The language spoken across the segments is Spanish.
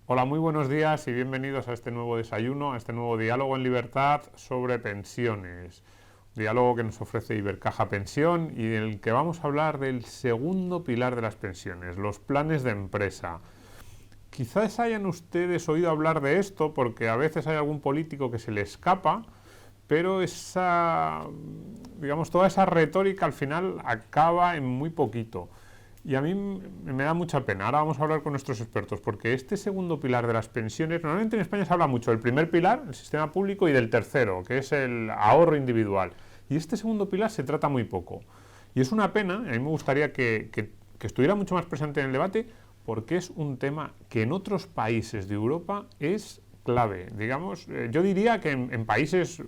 Hola, muy buenos días y bienvenidos a este nuevo desayuno, a este nuevo diálogo en libertad sobre pensiones. Un diálogo que nos ofrece Ibercaja Pensión y en el que vamos a hablar del segundo pilar de las pensiones, los planes de empresa. Quizás hayan ustedes oído hablar de esto porque a veces hay algún político que se le escapa, pero toda esa retórica al final acaba en muy poquito. Y a mí me da mucha pena. Ahora vamos a hablar con nuestros expertos, porque este segundo pilar de las pensiones, normalmente en España se habla mucho del primer pilar, el sistema público, y del tercero, que es el ahorro individual. Y este segundo pilar se trata muy poco. Y es una pena, a mí me gustaría que estuviera mucho más presente en el debate, porque es un tema que en otros países de Europa es clave. Yo diría que en países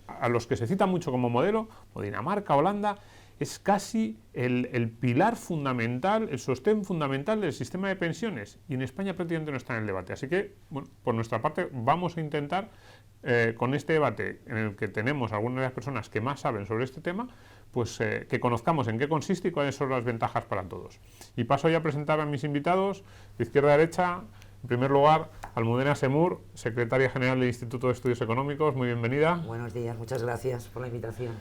a los que se cita mucho como modelo, o Dinamarca, Holanda, es casi el pilar fundamental, el sostén fundamental del sistema de pensiones, y en España prácticamente no está en el debate. Así que, bueno, por nuestra parte vamos a intentar, con este debate en el que tenemos algunas de las personas que más saben sobre este tema, pues que conozcamos en qué consiste y cuáles son las ventajas para todos. Y paso ya a presentar a mis invitados, de izquierda a derecha. En primer lugar, Almudena Semur, secretaria general del Instituto de Estudios Económicos, muy bienvenida. Buenos días, muchas gracias por la invitación.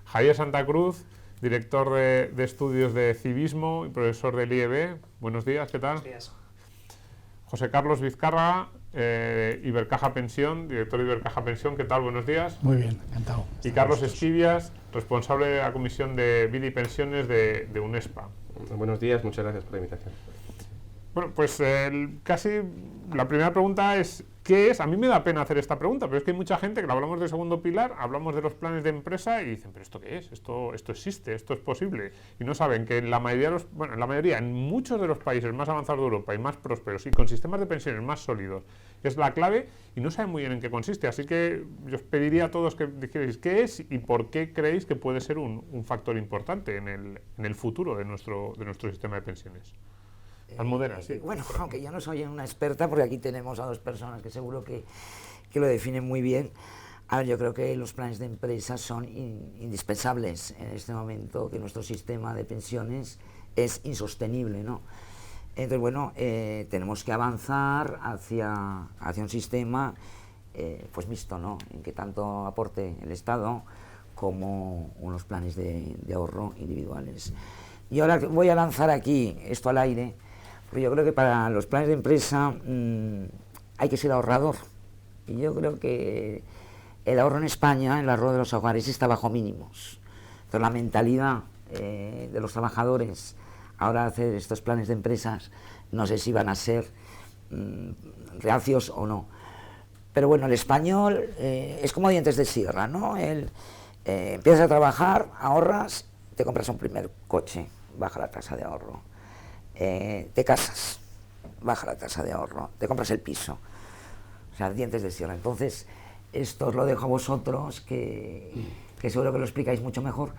Javier Santa Cruz, director de estudios de civismo y profesor del IEB. Buenos días, ¿qué tal? Buenos días. José Carlos Vizcarra, Ibercaja Pensión, director de Ibercaja Pensión, ¿qué tal? Buenos días. Muy bien, encantado. Y Carlos Esquivias, responsable de la Comisión de Vida y Pensiones de UNESPA. Buenos días, muchas gracias por la invitación. Bueno, pues casi la primera pregunta es, ¿qué es? A mí me da pena hacer esta pregunta, pero es que hay mucha gente que hablamos del segundo pilar, hablamos de los planes de empresa y dicen, ¿pero esto qué es? Esto existe, esto es posible. Y no saben que en muchos de los países más avanzados de Europa y más prósperos y con sistemas de pensiones más sólidos es la clave y no saben muy bien en qué consiste. Así que yo os pediría a todos que dijerais qué es y por qué creéis que puede ser un factor importante en el futuro de nuestro sistema de pensiones. Almudena, sí. Bueno, aunque yo no soy una experta, porque aquí tenemos a dos personas que seguro que lo definen muy bien. A ver, yo creo que los planes de empresa son indispensables en este momento, que nuestro sistema de pensiones es insostenible, ¿no? Entonces, bueno, tenemos que avanzar hacia un sistema pues mixto, ¿no? En que tanto aporte el Estado como unos planes de ahorro individuales. Y ahora voy a lanzar aquí esto al aire, porque yo creo que para los planes de empresa hay que ser ahorrador. Y yo creo que el ahorro en España, el ahorro de los hogares, está bajo mínimos. Entonces la mentalidad de los trabajadores ahora de hacer estos planes de empresas, no sé si van a ser reacios o no. Pero bueno, el español es como dientes de sierra, ¿no? Empiezas a trabajar, ahorras, te compras un primer coche, baja la tasa de ahorro. Te casas, baja la tasa de ahorro, te compras el piso, o sea, dientes de sierra. Entonces, esto os lo dejo a vosotros, que seguro que lo explicáis mucho mejor,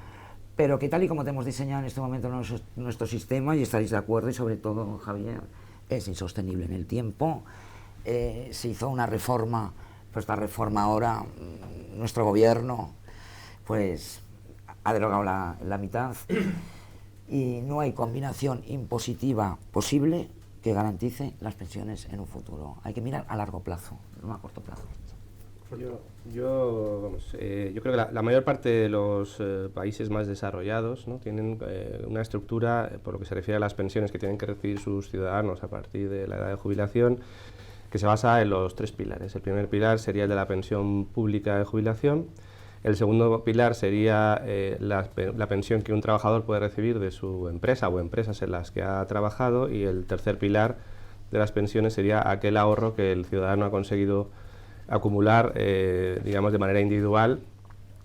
pero que tal y como tenemos diseñado en este momento nuestro sistema, y estaréis de acuerdo, y sobre todo, Javier, es insostenible en el tiempo. Se hizo una reforma, pues esta reforma ahora, nuestro gobierno, pues ha derogado la mitad. Y no hay combinación impositiva posible que garantice las pensiones en un futuro. Hay que mirar a largo plazo, no a corto plazo. Yo creo que la mayor parte de los países más desarrollados, ¿no?, tienen una estructura, por lo que se refiere a las pensiones que tienen que recibir sus ciudadanos a partir de la edad de jubilación, que se basa en los tres pilares. El primer pilar sería el de la pensión pública de jubilación. El segundo pilar sería la pensión que un trabajador puede recibir de su empresa o empresas en las que ha trabajado, y el tercer pilar de las pensiones sería aquel ahorro que el ciudadano ha conseguido acumular, digamos, de manera individual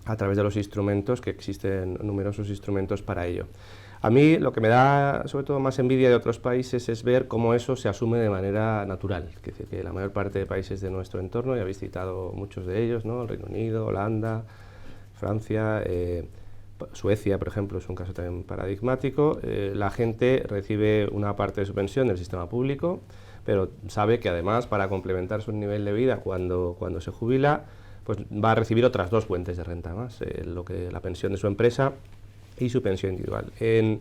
a través de los instrumentos, que existen numerosos instrumentos para ello. A mí lo que me da sobre todo más envidia de otros países es ver cómo eso se asume de manera natural. Es decir, que la mayor parte de países de nuestro entorno, ya habéis citado muchos de ellos, ¿no?, el Reino Unido, Holanda, Francia, Suecia, por ejemplo, es un caso también paradigmático. La gente recibe una parte de su pensión del sistema público, pero sabe que además, para complementar su nivel de vida cuando se jubila, pues va a recibir otras dos fuentes de renta más, la pensión de su empresa y su pensión individual. En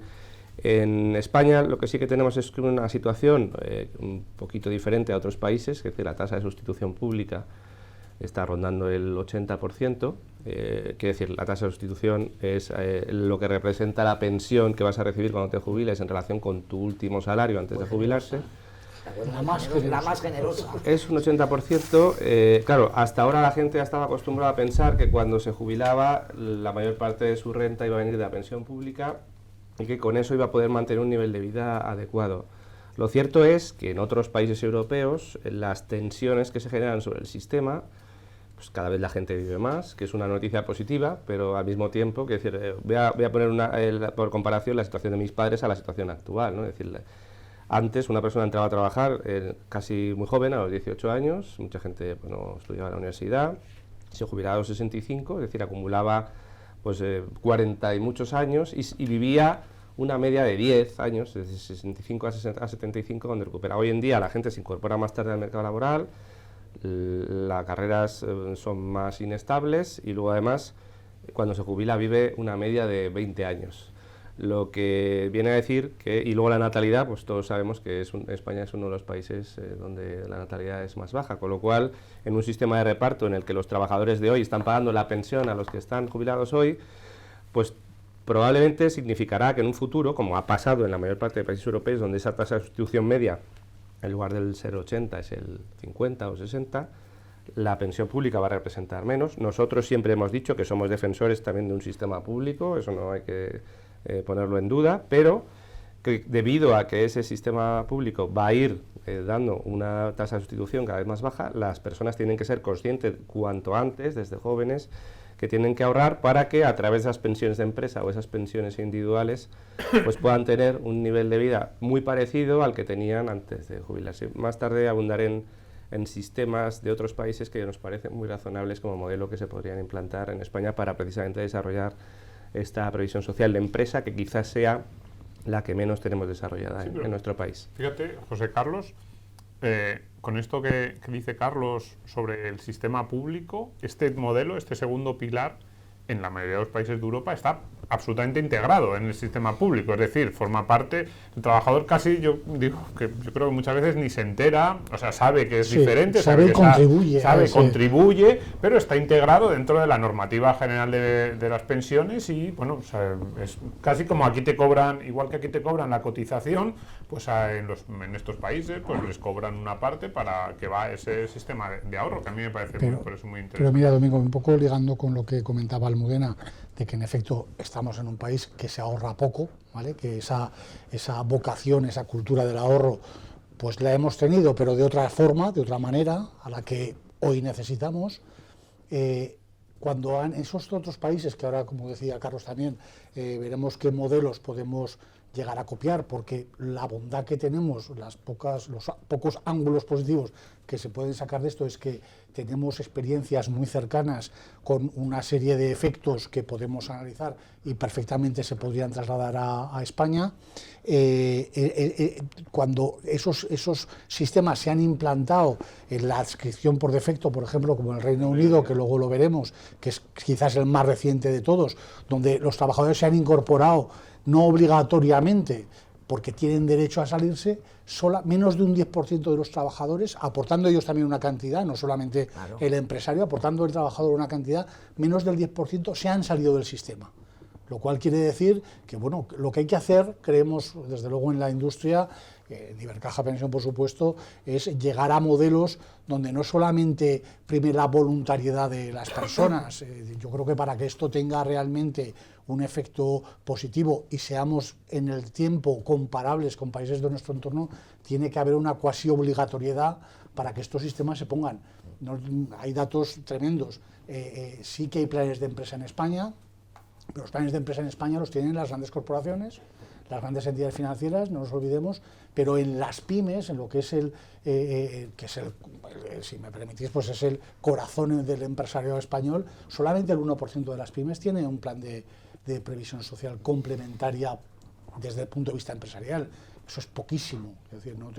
En España lo que sí que tenemos es una situación un poquito diferente a otros países, que es que la tasa de sustitución pública está rondando el 80%, quiere decir, la tasa de sustitución es lo que representa la pensión que vas a recibir cuando te jubiles en relación con tu último salario antes de jubilarse. La más generosa. Es un 80%, claro, hasta ahora la gente ya estaba acostumbrada a pensar que cuando se jubilaba la mayor parte de su renta iba a venir de la pensión pública y que con eso iba a poder mantener un nivel de vida adecuado. Lo cierto es que en otros países europeos las tensiones que se generan sobre el sistema, pues cada vez la gente vive más, que es una noticia positiva, pero al mismo tiempo, que decir, voy a poner por comparación la situación de mis padres a la situación actual, ¿no? Es decir, antes una persona entraba a trabajar casi muy joven, a los 18 años, mucha gente estudiaba en la universidad, se jubilaba a los 65, es decir, acumulaba 40 y muchos años y vivía una media de 10 años, desde 65 a 75, donde recupera. Hoy en día la gente se incorpora más tarde al mercado laboral, las carreras son más inestables y luego además cuando se jubila vive una media de 20 años. Lo que viene a decir que, y luego la natalidad, pues todos sabemos que España es uno de los países donde la natalidad es más baja, con lo cual en un sistema de reparto en el que los trabajadores de hoy están pagando la pensión a los que están jubilados hoy, pues probablemente significará que en un futuro, como ha pasado en la mayor parte de países europeos, donde esa tasa de sustitución media, en lugar del 0,80 es el 50 o 60, la pensión pública va a representar menos. Nosotros siempre hemos dicho que somos defensores también de un sistema público, eso no hay que ponerlo en duda, pero que debido a que ese sistema público va a ir dando una tasa de sustitución cada vez más baja, las personas tienen que ser conscientes cuanto antes, desde jóvenes, que tienen que ahorrar para que a través de esas pensiones de empresa o esas pensiones individuales pues puedan tener un nivel de vida muy parecido al que tenían antes de jubilarse. Más tarde abundaré en sistemas de otros países que nos parecen muy razonables como modelo que se podrían implantar en España para precisamente desarrollar esta previsión social de empresa, que quizás sea la que menos tenemos desarrollada en nuestro país. Fíjate, José Carlos, con esto que dice Carlos sobre el sistema público, este modelo, este segundo pilar, en la mayoría de los países de Europa está absolutamente integrado en el sistema público, es decir, forma parte, el trabajador casi, yo creo que muchas veces ni se entera, o sea, sabe que es diferente, sabe que contribuye, pero está integrado dentro de la normativa general de las pensiones y, bueno, o sea, es casi como aquí te cobran, igual que aquí te cobran la cotización, pues en estos países pues les cobran una parte para que va ese sistema de ahorro, que a mí me parece por eso muy interesante. Pero mira, Domingo, un poco ligando con lo que comentaba Almudena, de que en efecto estamos en un país que se ahorra poco, ¿vale? Que esa vocación, esa cultura del ahorro, pues la hemos tenido, pero de otra forma, de otra manera, a la que hoy necesitamos. Cuando en esos otros países, que ahora, como decía Carlos también, veremos qué modelos podemos llegar a copiar, porque la bondad que tenemos, los pocos ángulos positivos que se pueden sacar de esto es que tenemos experiencias muy cercanas con una serie de efectos que podemos analizar y perfectamente se podrían trasladar a España. Cuando esos sistemas se han implantado en la adscripción por defecto, por ejemplo, como en el Reino Unido, que luego lo veremos, que es quizás el más reciente de todos, donde los trabajadores se han incorporado no obligatoriamente, porque tienen derecho a salirse, menos de un 10% de los trabajadores, aportando ellos también una cantidad, no solamente el empresario, aportando el trabajador una cantidad, menos del 10% se han salido del sistema. Lo cual quiere decir que, bueno, lo que hay que hacer, creemos desde luego en la industria, en Ibercaja Pensión por supuesto, es llegar a modelos donde no solamente prime la voluntariedad de las personas. Yo creo que para que esto tenga realmente un efecto positivo y seamos en el tiempo comparables con países de nuestro entorno, tiene que haber una cuasi obligatoriedad para que estos sistemas se pongan. Hay datos tremendos. Sí que hay planes de empresa en España, pero los planes de empresa en España los tienen las grandes corporaciones, las grandes entidades financieras, no nos olvidemos, pero en las pymes, en lo que es si me permitís, pues es el corazón del empresariado español, solamente el 1% de las pymes tiene un plan de previsión social complementaria desde el punto de vista empresarial. Eso es poquísimo, es decir, no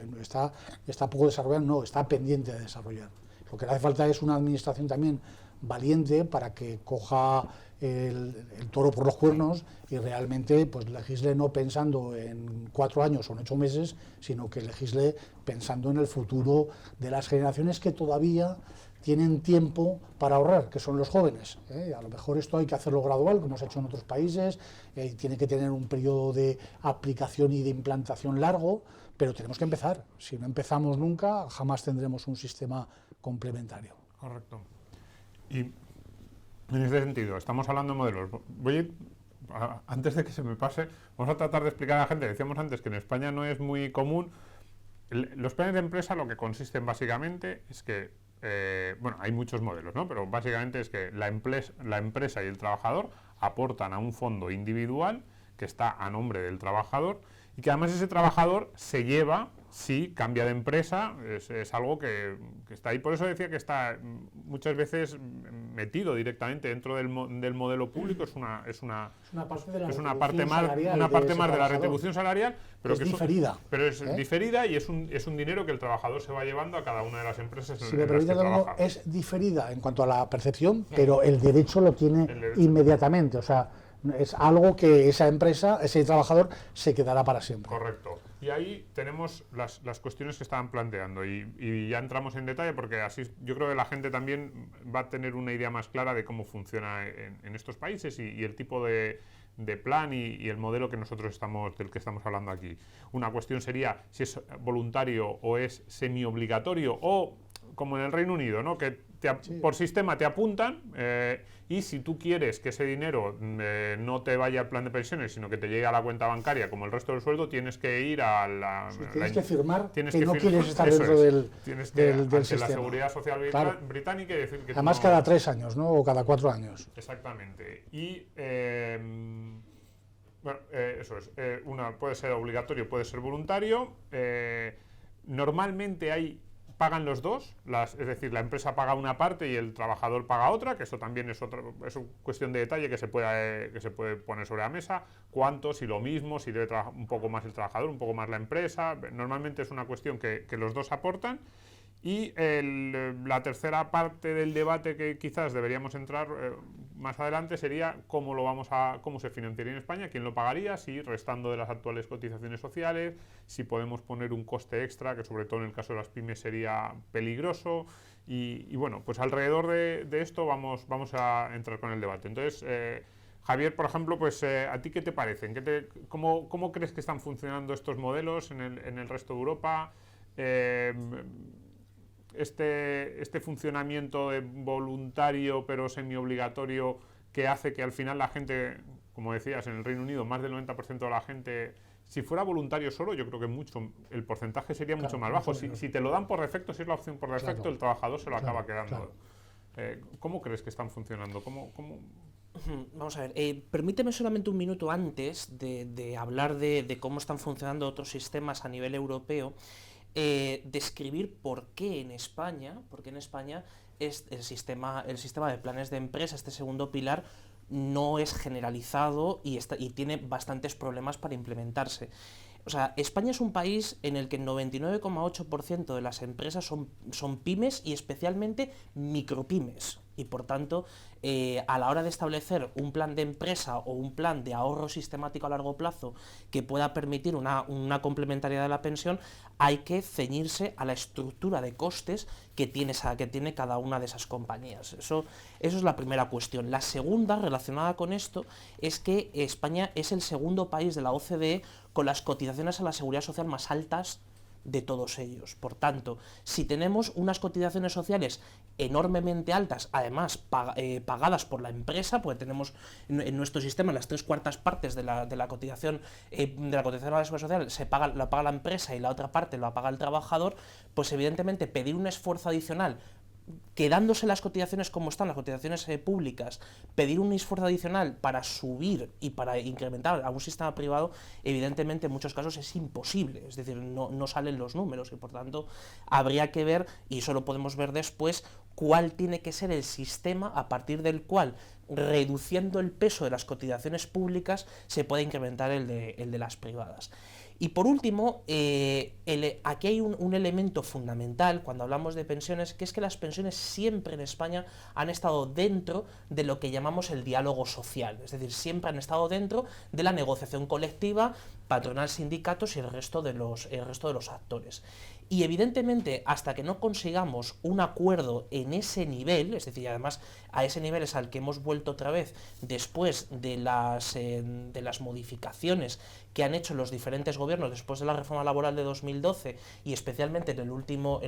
está poco desarrollado, no, está pendiente de desarrollar. Lo que le hace falta es una administración también valiente para que coja el toro por los cuernos y realmente pues legisle no pensando en 4 años o en 8 meses, sino que legisle pensando en el futuro de las generaciones que todavía tienen tiempo para ahorrar, que son los jóvenes. A lo mejor esto hay que hacerlo gradual, como se ha hecho en otros países, tiene que tener un periodo de aplicación y de implantación largo, pero tenemos que empezar. Si no empezamos nunca, jamás tendremos un sistema complementario. Correcto. Y en este sentido, estamos hablando de modelos. Antes de que se me pase, vamos a tratar de explicar a la gente. Decíamos antes que en España no es muy común. Los planes de empresa lo que consisten básicamente es que, bueno, hay muchos modelos, ¿no? Pero básicamente es que la empresa y el trabajador aportan a un fondo individual que está a nombre del trabajador y que además ese trabajador se lleva si cambia de empresa, es algo que está ahí. Por eso decía que está muchas veces metido directamente dentro del modelo público, es una parte más de la retribución salarial, pero es que diferida. Pero es diferida y es un dinero que el trabajador se va llevando a cada una de las empresas si en me las que permite, trabaja. es diferida en cuanto a la percepción, pero el derecho lo tiene inmediatamente, o sea, es algo que esa empresa, ese trabajador, se quedará para siempre. Correcto. Y ahí tenemos las cuestiones que estaban planteando y ya entramos en detalle porque así yo creo que la gente también va a tener una idea más clara de cómo funciona en estos países y el tipo de plan y el modelo del que estamos hablando aquí. Una cuestión sería si es voluntario o es semi-obligatorio o como en el Reino Unido, ¿no? Que por sistema te apuntan y si tú quieres que ese dinero no te vaya al plan de pensiones, sino que te llegue a la cuenta bancaria como el resto del sueldo, tienes que ir a la... tienes que firmar que no firmar, quieres estar dentro del sistema. La seguridad social británica y decir que además no, cada 3 años, ¿no? O cada 4 años. Exactamente. Y bueno, eso es. Puede ser obligatorio, puede ser voluntario. Normalmente pagan los dos, es decir, la empresa paga una parte y el trabajador paga otra, que eso también es una cuestión de detalle que se puede poner sobre la mesa. ¿Cuánto? Si lo mismo, si debe trabajar un poco más el trabajador, un poco más la empresa. Normalmente es una cuestión que los dos aportan. Y la tercera parte del debate que quizás deberíamos entrar más adelante sería cómo se financiaría en España, quién lo pagaría, si restando de las actuales cotizaciones sociales, si podemos poner un coste extra, que sobre todo en el caso de las pymes sería peligroso. Y bueno, pues alrededor de esto vamos a entrar con el debate. Entonces, Javier, por ejemplo, pues ¿a ti qué te parecen? ¿Cómo crees que están funcionando estos modelos en el resto de Europa? Este funcionamiento voluntario pero semi-obligatorio que hace que al final la gente, como decías, en el Reino Unido más del 90% de la gente, si fuera voluntario solo, yo creo que el porcentaje sería mucho más bajo. Si te lo dan por defecto, si es la opción por defecto, el trabajador se lo acaba quedando. ¿Cómo crees que están funcionando? Vamos a ver, permíteme solamente un minuto antes de hablar de cómo están funcionando otros sistemas a nivel europeo. Describir por qué en España es el sistema de planes de empresa, este segundo pilar, no es generalizado y tiene bastantes problemas para implementarse. O sea, España es un país en el que el 99,8% de las empresas son pymes y especialmente micropymes. Y por tanto, a la hora de establecer un plan de empresa o un plan de ahorro sistemático a largo plazo que pueda permitir una complementariedad de la pensión, hay que ceñirse a la estructura de costes que tiene cada una de esas compañías. Eso es la primera cuestión. La segunda, relacionada con esto, es que España es el segundo país de la OCDE con las cotizaciones a la seguridad social más altas de todos ellos. Por tanto, si tenemos unas cotizaciones sociales enormemente altas, además pagadas por la empresa, porque tenemos en nuestro sistema las 3/4 partes de la cotización a la seguridad social la paga la empresa y la otra parte la paga el trabajador, pues evidentemente pedir un esfuerzo adicional quedándose las cotizaciones como están, las cotizaciones públicas, pedir un esfuerzo adicional para subir y para incrementar a un sistema privado, evidentemente en muchos casos es imposible, es decir, no salen los números y por tanto habría que ver, y eso lo podemos ver después, cuál tiene que ser el sistema a partir del cual, reduciendo el peso de las cotizaciones públicas, se puede incrementar el de las privadas. Y por último, aquí hay un elemento fundamental cuando hablamos de pensiones, que es que las pensiones siempre en España han estado dentro de lo que llamamos el diálogo social, es decir, siempre han estado dentro de la negociación colectiva, patronal, sindicatos y el resto de los actores. Y evidentemente, hasta que no consigamos un acuerdo en ese nivel, es decir, además a ese nivel es al que hemos vuelto otra vez después de las modificaciones que han hecho los diferentes gobiernos después de la reforma laboral de 2012 y especialmente en el último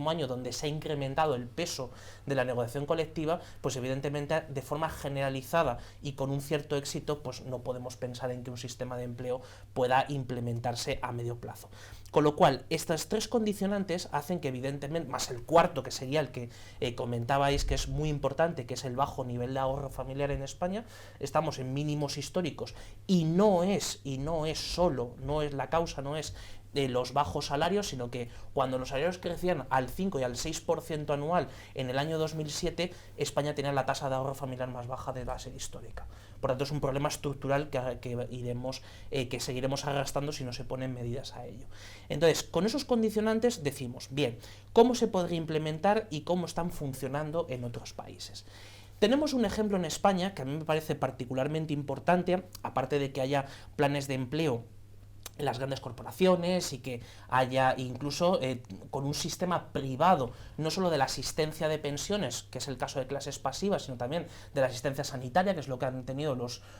año, donde se ha incrementado el peso de la negociación colectiva, pues evidentemente de forma generalizada y con un cierto éxito, pues no podemos pensar en que un sistema de empleo pueda implementarse a medio plazo. Con lo cual, estas tres condicionantes hacen que evidentemente, más el cuarto, que sería el que comentabais que es muy importante, que es el bajo nivel de ahorro familiar en España, estamos en mínimos históricos y no es la causa, no es de los bajos salarios, sino que cuando los salarios crecían al 5 y al 6% anual en el año 2007, España tenía la tasa de ahorro familiar más baja de la serie histórica. Por tanto, es un problema estructural que seguiremos arrastrando si no se ponen medidas a ello. Entonces, con esos condicionantes decimos, bien, ¿cómo se podría implementar y cómo están funcionando en otros países? Tenemos un ejemplo en España que a mí me parece particularmente importante, aparte de que haya planes de empleo en las grandes corporaciones y que haya incluso con un sistema privado, no solo de la asistencia de pensiones, que es el caso de clases pasivas, sino también de la asistencia sanitaria, que es lo que han tenido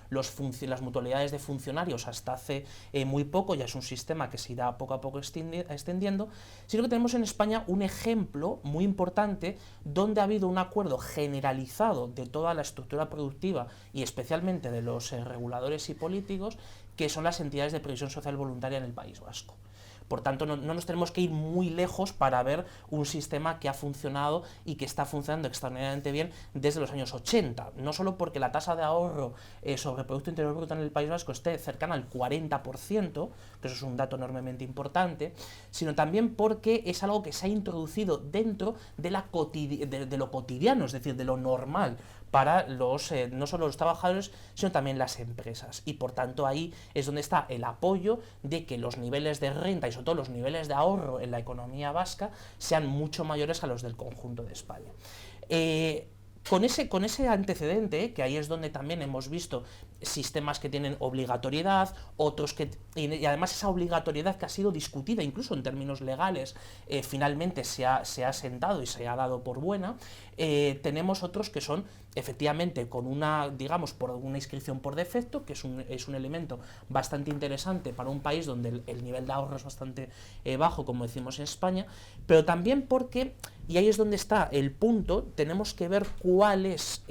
las mutualidades de funcionarios hasta hace muy poco, ya es un sistema que se irá poco a poco extendiendo, sino que tenemos en España un ejemplo muy importante donde ha habido un acuerdo generalizado de toda la estructura productiva y especialmente de los reguladores y políticos, que son las entidades de previsión social voluntaria en el País Vasco. Por tanto, no nos tenemos que ir muy lejos para ver un sistema que ha funcionado y que está funcionando extraordinariamente bien desde los años 80. No solo porque la tasa de ahorro sobre el Producto Interior Bruto en el País Vasco esté cercana al 40%, que eso es un dato enormemente importante, sino también porque es algo que se ha introducido dentro de lo cotidiano, es decir, de lo normal para no solo los trabajadores, sino también las empresas. Y por tanto ahí es donde está el apoyo de que los niveles de renta y sobre todo los niveles de ahorro en la economía vasca sean mucho mayores a los del conjunto de España. Con ese antecedente, que ahí es donde también hemos visto sistemas que tienen obligatoriedad, otros que... Y además esa obligatoriedad que ha sido discutida incluso en términos legales, finalmente se ha sentado y se ha dado por buena, tenemos otros que son efectivamente con por una inscripción por defecto, que es un elemento bastante interesante para un país donde el nivel de ahorro es bastante bajo, como decimos en España, pero también porque, y ahí es donde está el punto, tenemos que ver cuál es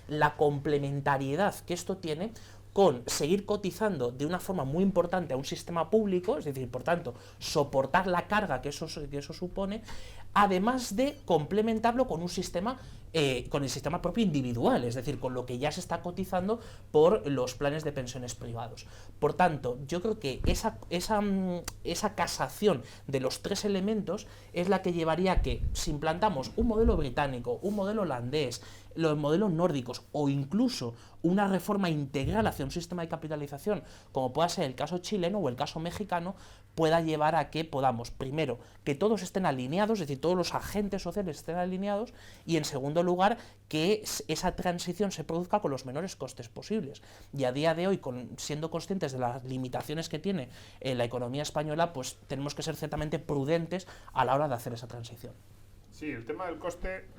la complementariedad que esto tiene con seguir cotizando de una forma muy importante a un sistema público, es decir, por tanto, soportar la carga que eso supone, además de complementarlo con con el sistema propio individual, es decir, con lo que ya se está cotizando por los planes de pensiones privados. Por tanto, yo creo que esa casación de los tres elementos es la que llevaría a que, si implantamos un modelo británico, un modelo holandés, los modelos nórdicos o incluso una reforma integral hacia un sistema de capitalización, como pueda ser el caso chileno o el caso mexicano, pueda llevar a que podamos, primero, que todos estén alineados, es decir, todos los agentes sociales estén alineados, y en segundo lugar, que esa transición se produzca con los menores costes posibles. Y a día de hoy, siendo conscientes de las limitaciones que tiene la economía española, pues tenemos que ser ciertamente prudentes a la hora de hacer esa transición. Sí, el tema del coste...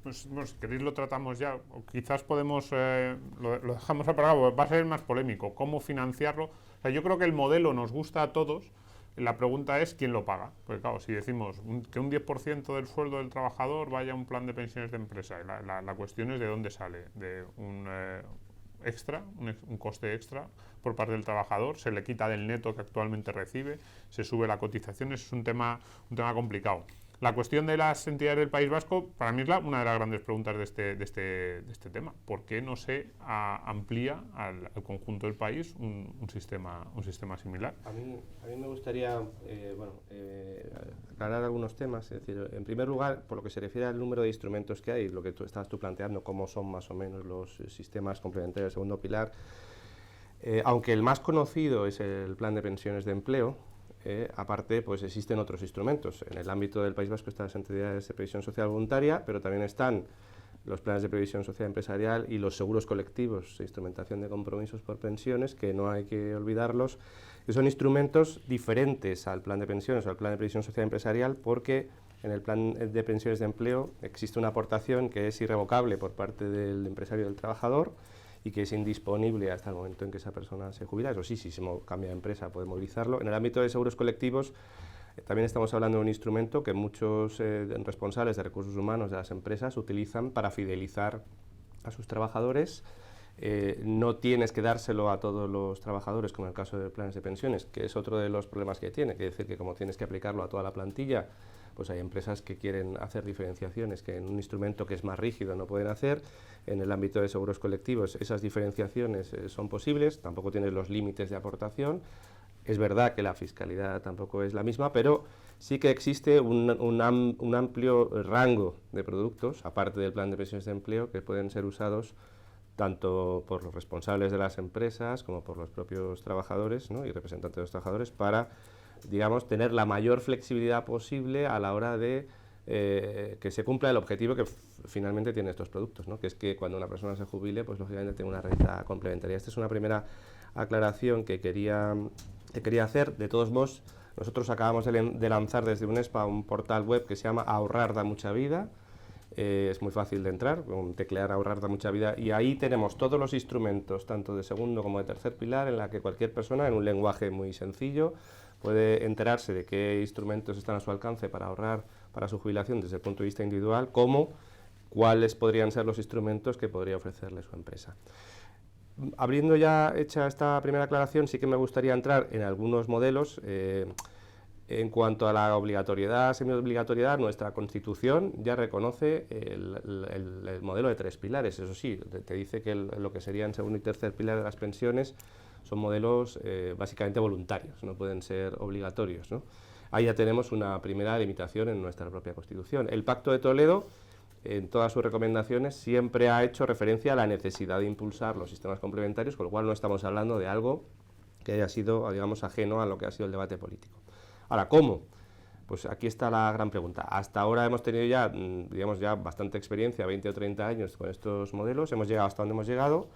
Pues, si queréis lo tratamos ya, o quizás podemos, lo dejamos apagado, va a ser más polémico, cómo financiarlo. O sea, yo creo que el modelo nos gusta a todos, la pregunta es quién lo paga. Porque claro, si decimos que un 10% del sueldo del trabajador vaya a un plan de pensiones de empresa, la cuestión es de dónde sale, de un coste extra por parte del trabajador, se le quita del neto que actualmente recibe, se sube la cotización, es un tema complicado. La cuestión de las entidades del País Vasco, para mí es una de las grandes preguntas de este tema. ¿Por qué no se amplía al conjunto del país un sistema similar? A mí me gustaría aclarar algunos temas. Es decir, en primer lugar, por lo que se refiere al número de instrumentos que hay, lo que estabas tú planteando, cómo son más o menos los sistemas complementarios del segundo pilar. Aunque el más conocido es el Plan de Pensiones de Empleo, aparte pues existen otros instrumentos. En el ámbito del País Vasco están las entidades de previsión social voluntaria, pero también están los planes de previsión social empresarial y los seguros colectivos de instrumentación de compromisos por pensiones, que no hay que olvidarlos, que son instrumentos diferentes al plan de pensiones o al plan de previsión social empresarial, porque en el plan de pensiones de empleo existe una aportación que es irrevocable por parte del empresario y del trabajador y que es indisponible hasta el momento en que esa persona se jubila. Eso sí, si se cambia de empresa puede movilizarlo. En el ámbito de seguros colectivos también estamos hablando de un instrumento que muchos responsables de recursos humanos de las empresas utilizan para fidelizar a sus trabajadores. No tienes que dárselo a todos los trabajadores, como en el caso de planes de pensiones, que es otro de los problemas que tiene, que es decir, que como tienes que aplicarlo a toda la plantilla, pues hay empresas que quieren hacer diferenciaciones que en un instrumento que es más rígido no pueden hacer. En el ámbito de seguros colectivos esas diferenciaciones son posibles, tampoco tienes los límites de aportación. Es verdad que la fiscalidad tampoco es la misma, pero sí que existe un amplio rango de productos, aparte del plan de pensiones de empleo, que pueden ser usados tanto por los responsables de las empresas como por los propios trabajadores, ¿no?, y representantes de los trabajadores, para, digamos, tener la mayor flexibilidad posible a la hora de que se cumpla el objetivo que finalmente tienen estos productos, ¿no?, que es que cuando una persona se jubile, pues lógicamente tenga una renta complementaria. Esta es una primera aclaración que quería hacer. De todos modos, nosotros acabamos de lanzar desde UNESPA un portal web que se llama Ahorrar da mucha vida. Es muy fácil de entrar, con teclear Ahorrar da mucha vida, y ahí tenemos todos los instrumentos, tanto de segundo como de tercer pilar, en la que cualquier persona, en un lenguaje muy sencillo, puede enterarse de qué instrumentos están a su alcance para ahorrar para su jubilación desde el punto de vista individual, como cuáles podrían ser los instrumentos que podría ofrecerle su empresa. Habiendo ya hecha esta primera aclaración, sí que me gustaría entrar en algunos modelos. En cuanto a la obligatoriedad, semiobligatoriedad, nuestra Constitución ya reconoce el modelo de 3 pilares. Eso sí, te dice que lo que serían segundo y tercer pilar de las pensiones son modelos básicamente voluntarios, no pueden ser obligatorios, ¿no? Ahí ya tenemos una primera limitación en nuestra propia Constitución. El Pacto de Toledo, en todas sus recomendaciones, siempre ha hecho referencia a la necesidad de impulsar los sistemas complementarios, con lo cual no estamos hablando de algo que haya sido, digamos, ajeno a lo que ha sido el debate político. Ahora, ¿cómo? Pues aquí está la gran pregunta. Hasta ahora hemos tenido ya, digamos, ya bastante experiencia, 20 o 30 años con estos modelos, hemos llegado hasta donde hemos llegado.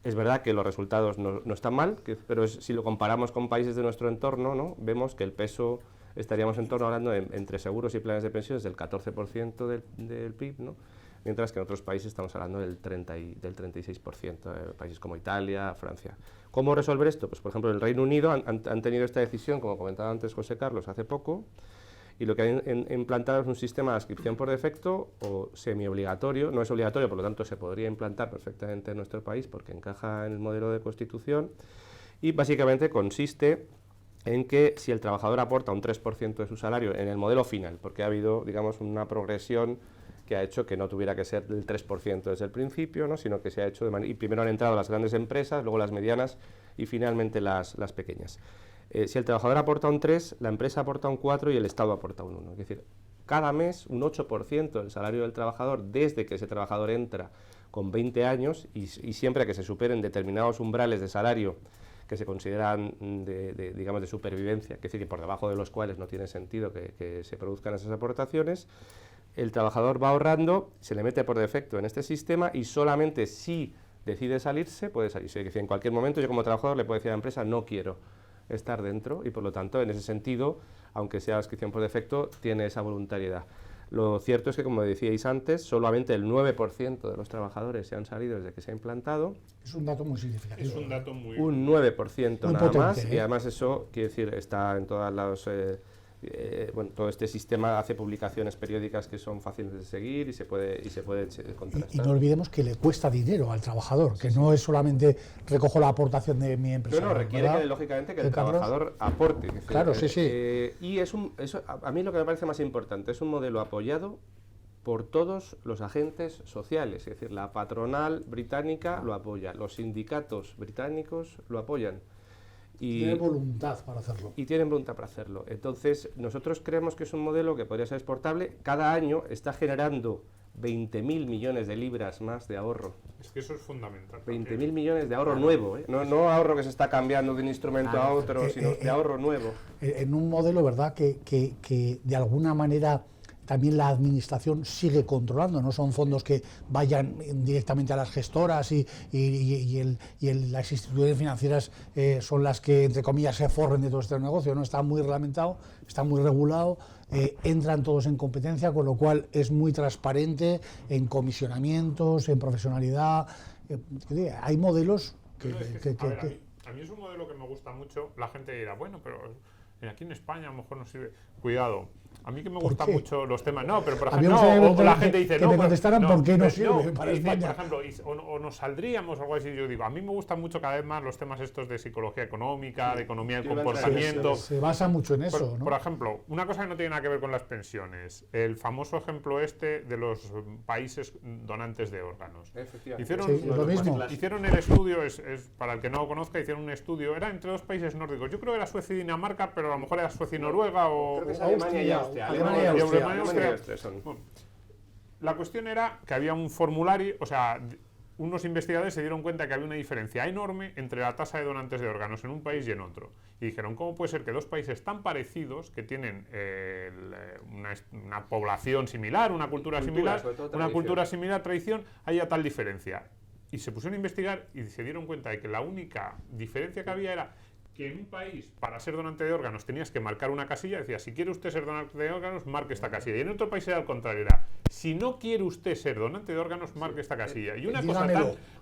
Es verdad que los resultados no están mal, pero si lo comparamos con países de nuestro entorno, ¿no?, vemos que el peso, estaríamos en torno hablando entre seguros y planes de pensiones del 14% del PIB, ¿no?, mientras que en otros países estamos hablando del 36%, países como Italia, Francia. ¿Cómo resolver esto? Pues, por ejemplo, en el Reino Unido han tenido esta decisión, como comentaba antes José Carlos, hace poco, y lo que han implantado es un sistema de adscripción por defecto o semi-obligatorio. No es obligatorio, por lo tanto se podría implantar perfectamente en nuestro país porque encaja en el modelo de Constitución, y básicamente consiste en que si el trabajador aporta un 3% de su salario en el modelo final, porque ha habido, digamos, una progresión que ha hecho que no tuviera que ser del 3% desde el principio, ¿no?, sino que se ha hecho de manera... Y primero han entrado las grandes empresas, luego las medianas y finalmente las pequeñas. Si el trabajador aporta un 3, la empresa aporta un 4 y el Estado aporta un 1. Es decir, cada mes un 8% del salario del trabajador desde que ese trabajador entra con 20 años y siempre que se superen determinados umbrales de salario que se consideran digamos, de supervivencia, es decir, que por debajo de los cuales no tiene sentido que se produzcan esas aportaciones, el trabajador va ahorrando, se le mete por defecto en este sistema y solamente si decide salirse, puede salirse. Es decir, en cualquier momento yo como trabajador le puedo decir a la empresa no quiero estar dentro y por lo tanto en ese sentido, aunque sea adscripción por defecto, tiene esa voluntariedad. Lo cierto es que, como decíais antes, solamente el 9% de los trabajadores se han salido desde que se ha implantado. Es un dato muy significativo. Es un dato muy... Un 9% muy nada potente, más, y además eso, quiere decir, está en todas las... bueno, todo este sistema hace publicaciones periódicas que son fáciles de seguir y se puede contrastar. Y no olvidemos que le cuesta dinero al trabajador, que no es solamente recojo la aportación de mi empresa. No, requiere que, lógicamente, que el trabajador aporte. Decir, claro, sí, sí. Y eso, a mí lo que me parece más importante, es un modelo apoyado por todos los agentes sociales, es decir, la patronal británica lo apoya, los sindicatos británicos lo apoyan. Y tiene voluntad para hacerlo. Y tienen voluntad para hacerlo. Entonces, nosotros creemos que es un modelo que podría ser exportable. Cada año está generando 20.000 millones de libras más de ahorro. Es que eso es fundamental. 20.000 millones de ahorro nuevo, ¿eh? No ahorro que se está cambiando de un instrumento a otro, sino de ahorro nuevo. En un modelo, ¿verdad?, que de alguna manera también la administración sigue controlando, no son fondos que vayan directamente a las gestoras y las instituciones financieras son las que, entre comillas, se forren de todo este negocio, ¿no? Está muy reglamentado, está muy regulado, entran todos en competencia, con lo cual es muy transparente en comisionamientos, en profesionalidad. Hay modelos que... A mí es un modelo que me gusta mucho. La gente dirá, bueno, pero aquí en España a lo mejor no sirve. Cuidado. A mí que me gustan mucho los temas. No, pero por ejemplo, o la gente dice, que me contestaran por qué no sirve para dice, España. Por ejemplo, o nos saldríamos o algo así. Yo digo, a mí me gustan mucho cada vez más los temas estos de psicología económica, de economía del comportamiento. Se basa mucho en eso, ¿no? Por ejemplo, una cosa que no tiene nada que ver con las pensiones, el famoso ejemplo de los países donantes de órganos. Hicieron el estudio, es para el que no lo conozca, hicieron un estudio, era entre dos países nórdicos. Yo creo que era Suecia y Dinamarca, pero a lo mejor era Suecia y Noruega o Austria. Alemania y Austria. Bueno, la cuestión era que había un formulario, o sea, unos investigadores se dieron cuenta que había una diferencia enorme entre la tasa de donantes de órganos en un país y en otro. Y dijeron, ¿cómo puede ser que dos países tan parecidos, que tienen una población similar, una cultura similar, tradición, haya tal diferencia? Y se pusieron a investigar y se dieron cuenta de que la única diferencia que había era que en un país, para ser donante de órganos, tenías que marcar una casilla, decía, si quiere usted ser donante de órganos, marque esta casilla. Y en otro país era al contrario, era, si no quiere usted ser donante de órganos, marque esta casilla. Y una cosa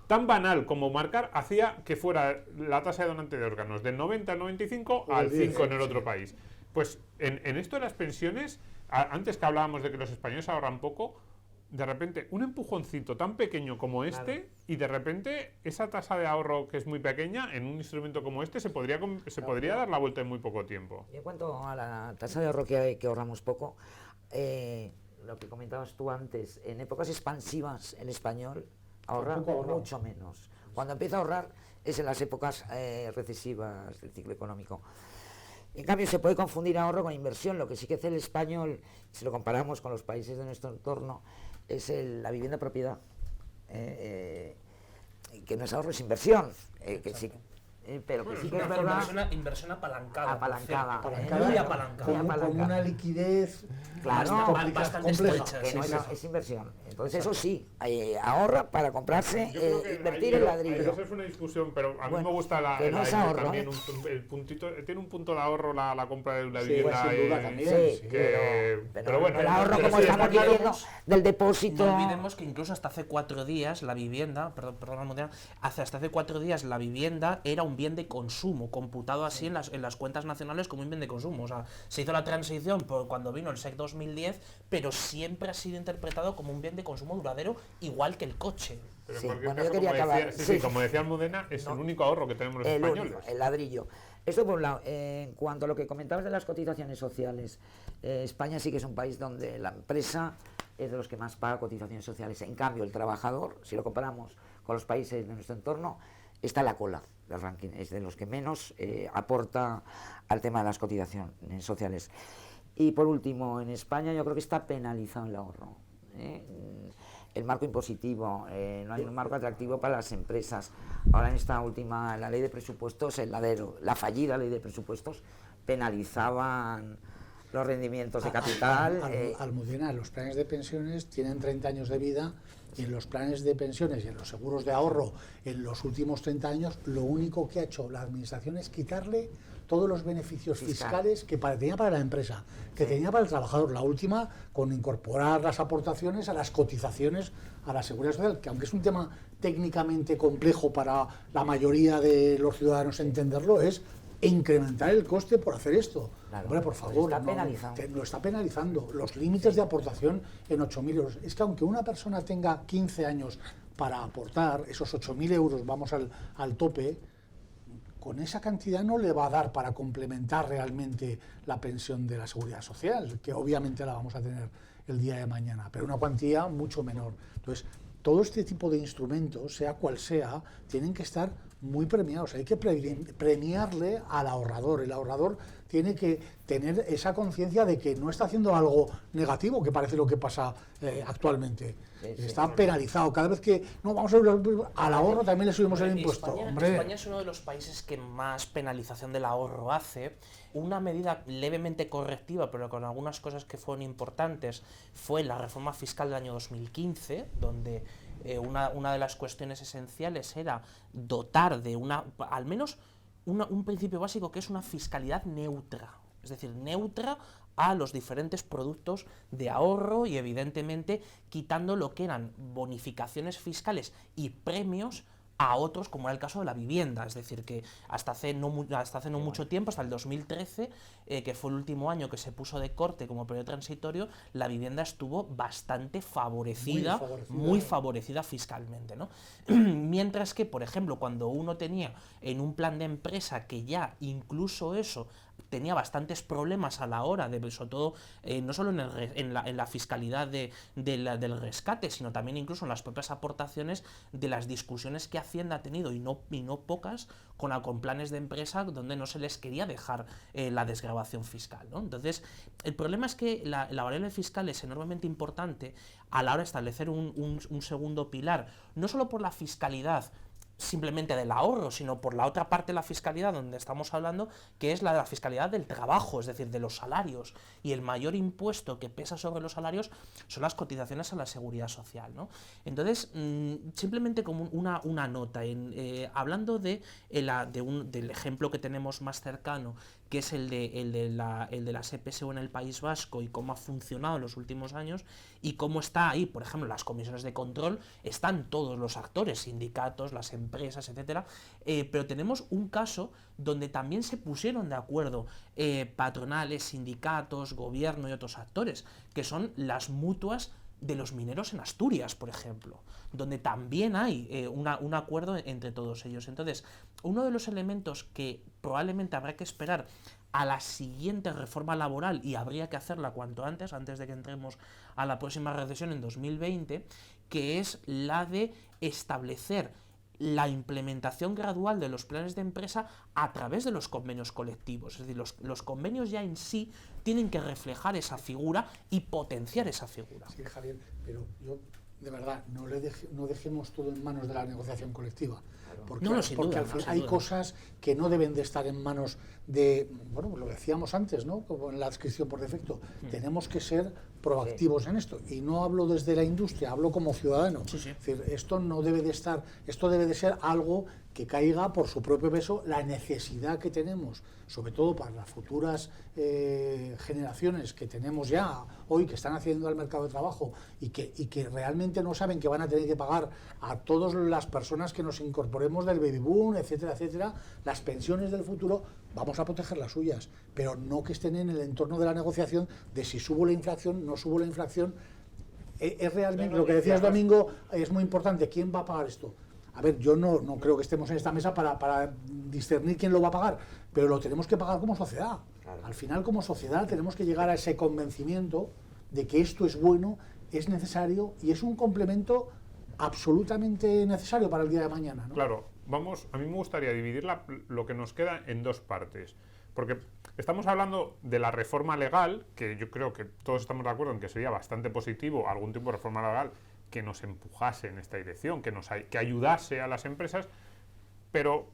tan banal como marcar hacía que fuera la tasa de donante de órganos del 90 al 95 al 5 en el otro país. Pues en esto de las pensiones, antes que hablábamos de que los españoles ahorran poco, de repente un empujoncito tan pequeño como este, y de repente esa tasa de ahorro que es muy pequeña en un instrumento como este se podría dar la vuelta en muy poco tiempo. Y en cuanto a la tasa de ahorro que ahorramos poco, lo que comentabas tú antes, en épocas expansivas el español ahorra mucho menos. Cuando empieza a ahorrar es en las épocas recesivas del ciclo económico. En cambio, se puede confundir ahorro con inversión. Lo que sí que hace el español, si lo comparamos con los países de nuestro entorno, es la vivienda propiedad, que no es ahorro, es inversión, que sí, pero que sí que es verdad. Inversión apalancada. Muy apalancada. Con una liquidez bastante estrecha. Que no es inversión. Entonces eso sí, ahorra para comprarse, invertir en ladrillo. Eso es una discusión, pero a mí me gusta también el puntito, tiene un punto de ahorro la compra de la vivienda. Sin duda también. Pero bueno, el ahorro, como estamos diciendo, del depósito. No olvidemos que incluso hasta hace 4 días la vivienda, hasta hace 4 días la vivienda era un bien de consumo, computado así en las cuentas nacionales como un bien de consumo. O sea, se hizo la transición cuando vino el SEC 2010, pero siempre ha sido interpretado como un bien de consumo duradero, igual que el coche. Pero en cualquier caso, yo quería acabar. Como decía Almudena, es el único ahorro que tenemos los españoles. El ladrillo. Esto por un lado. En cuanto a lo que comentabas de las cotizaciones sociales, España sí que es un país donde la empresa es de los que más paga cotizaciones sociales. En cambio, el trabajador, si lo comparamos con los países de nuestro entorno, está en la cola del ranking, es de los que menos aporta al tema de las cotizaciones sociales. Y por último, en España yo creo que está penalizado el ahorro. El marco impositivo, no hay un marco atractivo para las empresas. Ahora en esta última, la ley de presupuestos, la fallida ley de presupuestos, penalizaban los rendimientos de capital. Almudena, los planes de pensiones tienen 30 años de vida y en los planes de pensiones y en los seguros de ahorro en los últimos 30 años lo único que ha hecho la administración es quitarle todos los beneficios fiscales que tenía para la empresa, que tenía para el trabajador. La última, con incorporar las aportaciones a las cotizaciones a la Seguridad Social, que aunque es un tema técnicamente complejo para la mayoría de los ciudadanos entenderlo, es incrementar el coste por hacer esto. Claro, hombre, por favor, lo está penalizando. Los límites de aportación en 8.000 euros. Es que aunque una persona tenga 15 años para aportar, esos 8.000 euros, vamos al tope, con esa cantidad no le va a dar para complementar realmente la pensión de la Seguridad Social, que obviamente la vamos a tener el día de mañana, pero una cuantía mucho menor. Entonces, todo este tipo de instrumentos, sea cual sea, tienen que estar muy premiados. Hay que premiarle al ahorrador. El ahorrador tiene que tener esa conciencia de que no está haciendo algo negativo, que parece lo que pasa actualmente. Está penalizado. Cada vez que no vamos a ir al ahorro también le subimos el impuesto. España es uno de los países que más penalización del ahorro hace. Una medida levemente correctiva, pero con algunas cosas que fueron importantes, fue la reforma fiscal del año 2015, donde una de las cuestiones esenciales era dotar de al menos un principio básico, que es una fiscalidad neutra, es decir, neutra a los diferentes productos de ahorro y evidentemente quitando lo que eran bonificaciones fiscales y premios a otros, como era el caso de la vivienda. Es decir, que hasta hace no mucho tiempo, hasta el 2013, que fue el último año que se puso de corte como periodo transitorio, la vivienda estuvo bastante favorecida, muy favorecida fiscalmente, ¿no? Mientras que, por ejemplo, cuando uno tenía en un plan de empresa que ya incluso eso tenía bastantes problemas a la hora de, sobre todo, no solo en la fiscalidad del rescate, sino también incluso en las propias aportaciones, de las discusiones que Hacienda ha tenido, y no pocas, con planes de empresa donde no se les quería dejar la desgravación fiscal, ¿no? Entonces, el problema es que la variable fiscal es enormemente importante a la hora de establecer un segundo pilar, no solo por la fiscalidad simplemente del ahorro, sino por la otra parte de la fiscalidad donde estamos hablando, que es la de la fiscalidad del trabajo, es decir, de los salarios. Y el mayor impuesto que pesa sobre los salarios son las cotizaciones a la seguridad social, ¿no? Entonces, simplemente como una nota, hablando del ejemplo que tenemos más cercano, que es el de las EPSU en el País Vasco y cómo ha funcionado en los últimos años y cómo está ahí, por ejemplo, las comisiones de control, están todos los actores, sindicatos, las empresas, etcétera, pero tenemos un caso donde también se pusieron de acuerdo patronales, sindicatos, gobierno y otros actores, que son las mutuas de los mineros en Asturias, por ejemplo, donde también hay un acuerdo entre todos ellos. Entonces, uno de los elementos que probablemente habrá que esperar a la siguiente reforma laboral, y habría que hacerla cuanto antes de que entremos a la próxima recesión en 2020, que es la de establecer la implementación gradual de los planes de empresa a través de los convenios colectivos. Es decir, los convenios ya en sí tienen que reflejar esa figura y potenciar esa figura. Sí, Javier, pero yo, de verdad, no dejemos todo en manos de la negociación colectiva. Porque al final hay cosas que no deben de estar en manos de, bueno, lo decíamos antes, ¿no? Como en la adscripción por defecto. Tenemos que ser proactivos en esto. Y no hablo desde la industria, hablo como ciudadano. Es decir, esto no debe de estar, esto debe de ser algo que caiga por su propio peso, la necesidad que tenemos, sobre todo para las futuras generaciones que tenemos ya hoy, que están accediendo al mercado de trabajo y que realmente no saben que van a tener que pagar a todas las personas que nos incorporemos del baby boom, etcétera, etcétera, las pensiones del futuro. Vamos a proteger las suyas, pero no que estén en el entorno de la negociación de si subo la inflación, no subo la inflación. Es realmente, lo que decías, Domingo, es muy importante. ¿Quién va a pagar esto? A ver, yo no creo que estemos en esta mesa para discernir quién lo va a pagar, pero lo tenemos que pagar como sociedad. Claro. Al final, como sociedad, tenemos que llegar a ese convencimiento de que esto es bueno, es necesario y es un complemento absolutamente necesario para el día de mañana, ¿no? Claro, a mí me gustaría dividir lo que nos queda en dos partes, porque estamos hablando de la reforma legal, que yo creo que todos estamos de acuerdo en que sería bastante positivo algún tipo de reforma legal que nos empujase en esta dirección, que ayudase a las empresas, pero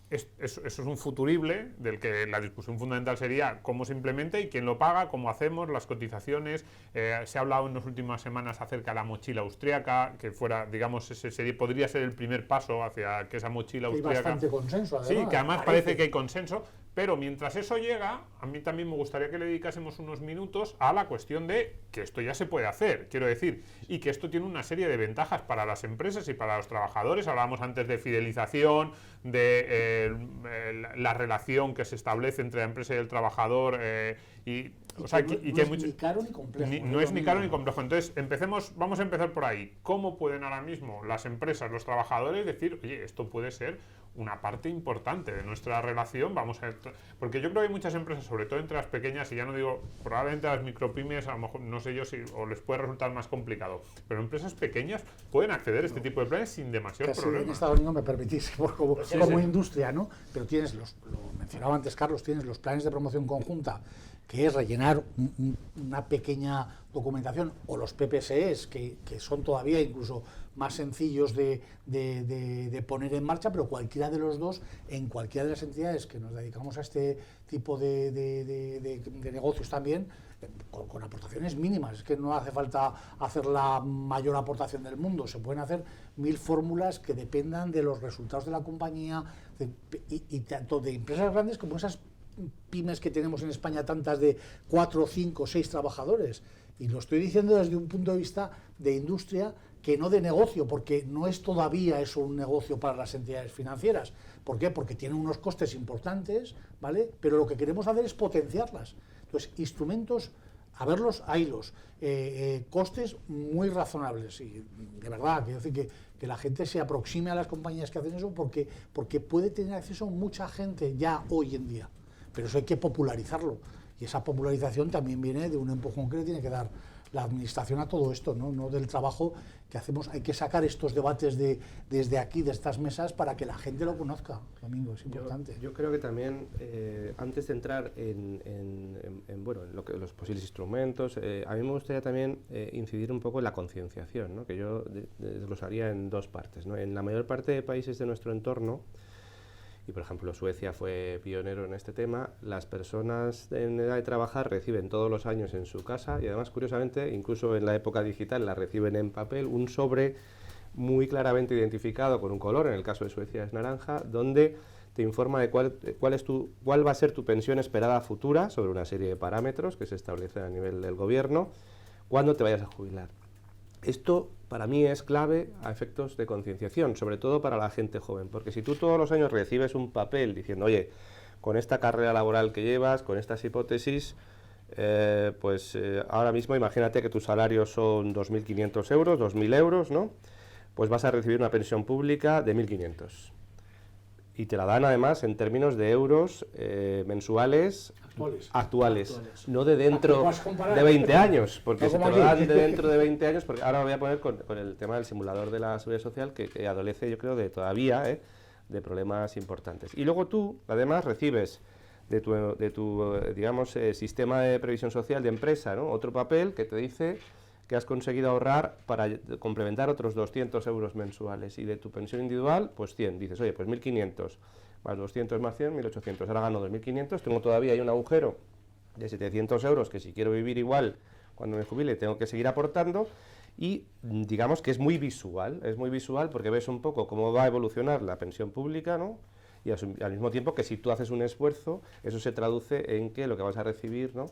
eso es un futurible del que la discusión fundamental sería cómo se implementa y quién lo paga, cómo hacemos, las cotizaciones. Se ha hablado en las últimas semanas acerca de la mochila austríaca, que fuera, digamos, podría ser el primer paso hacia que esa mochila austríaca... Hay bastante consenso, además. Sí, que además parece que hay consenso, pero mientras eso llega, a mí también me gustaría que le dedicásemos unos minutos a la cuestión de que esto ya se puede hacer, quiero decir, y que esto tiene una serie de ventajas para las empresas y para los trabajadores. Hablábamos antes de fidelización, de la relación que se establece entre la empresa y el trabajador, no es ni caro ni complejo. No es ni caro ni complejo. Entonces, vamos a empezar por ahí. ¿Cómo pueden ahora mismo las empresas, los trabajadores decir, oye, esto puede ser una parte importante de nuestra relación. Porque yo creo que hay muchas empresas, sobre todo entre las pequeñas, y ya no digo, probablemente a las micropymes, a lo mejor, no sé yo si o les puede resultar más complicado, pero empresas pequeñas pueden acceder a este tipo de planes sin demasiados problemas. En Estados Unidos me permitís, como industria, ¿no? Pero tienes lo mencionaba antes Carlos, tienes los planes de promoción conjunta, que es rellenar una pequeña documentación, o los PPSEs, que son todavía incluso más sencillos de poner en marcha, pero cualquiera de los dos, en cualquiera de las entidades que nos dedicamos a este tipo de negocios también, con aportaciones mínimas. Es que no hace falta hacer la mayor aportación del mundo, se pueden hacer 1000 fórmulas que dependan de los resultados de la compañía, y tanto de empresas grandes como esas pymes que tenemos en España, tantas de 4, 5, 6 trabajadores. Y lo estoy diciendo desde un punto de vista de industria, que no de negocio, porque no es todavía eso un negocio para las entidades financieras. ¿Por qué? Porque tienen unos costes importantes, ¿vale? Pero lo que queremos hacer es potenciarlas. Entonces, instrumentos, a verlos, haylos. Costes muy razonables. Y de verdad, quiero decir que la gente se aproxime a las compañías que hacen eso, porque puede tener acceso a mucha gente ya hoy en día. Pero eso hay que popularizarlo. Y esa popularización también viene de un empujón que le tiene que dar la administración a todo esto, no del trabajo que hacemos. Hay que sacar estos debates desde aquí, de estas mesas, para que la gente lo conozca. Domingo, es importante. Yo creo que también, antes de entrar en los posibles instrumentos, a mí me gustaría también incidir un poco en la concienciación, ¿no? Que yo desglosaría en dos partes, ¿no? En la mayor parte de países de nuestro entorno, y por ejemplo Suecia fue pionero en este tema, las personas en edad de trabajar reciben todos los años en su casa, y además, curiosamente, incluso en la época digital, la reciben en papel, un sobre muy claramente identificado con un color, en el caso de Suecia es naranja, donde te informa de cuál va a ser tu pensión esperada futura, sobre una serie de parámetros que se establecen a nivel del gobierno, cuando te vayas a jubilar. Esto para mí es clave a efectos de concienciación, sobre todo para la gente joven, porque si tú todos los años recibes un papel diciendo, oye, con esta carrera laboral que llevas, con estas hipótesis, ahora mismo imagínate que tus salarios son 2.500 euros, 2.000 euros, ¿no? Pues vas a recibir una pensión pública de 1.500. Y te la dan además en términos de euros mensuales actuales, no de dentro de 20 años, porque si te lo dan de dentro de 20 años, porque ahora lo voy a poner con el tema del simulador de la Seguridad Social, que adolece, yo creo, todavía de problemas importantes. Y luego tú, además, recibes de tu sistema de previsión social de empresa, ¿no? Otro papel que te dice que has conseguido ahorrar para complementar otros 200 euros mensuales, y de tu pensión individual, pues 100. Dices, oye, pues 1.500 más 200 más 100, 1.800. Ahora gano 2.500, tengo todavía ahí un agujero de 700 euros que, si quiero vivir igual cuando me jubile, tengo que seguir aportando. Y digamos que es muy visual porque ves un poco cómo va a evolucionar la pensión pública, ¿no? Y al mismo tiempo que, si tú haces un esfuerzo, eso se traduce en que lo que vas a recibir, ¿no?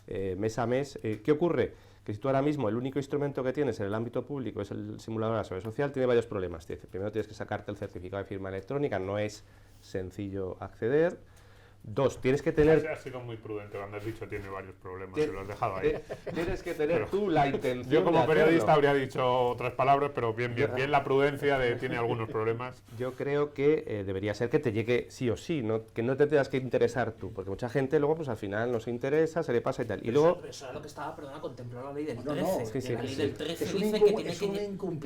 Mes a mes. ¿Qué ocurre? Que si tú ahora mismo el único instrumento que tienes en el ámbito público es el simulador de la Seguridad Social, tiene varios problemas. Primero, tienes que sacarte el certificado de firma electrónica, no es sencillo acceder. 2, tienes que tener... Has sido muy prudente cuando has dicho tiene varios problemas, y lo has dejado ahí. Tienes que tener tú la intención. Yo como periodista habría dicho otras palabras, pero bien la prudencia de tiene algunos problemas. Yo creo que debería ser que te llegue sí o sí, que no te tengas que interesar tú, porque mucha gente luego, pues al final no se interesa, se le pasa y tal. Y luego... Pero eso era lo que estaba, contempló la ley del 13. La ley del 13 es dice que tiene es un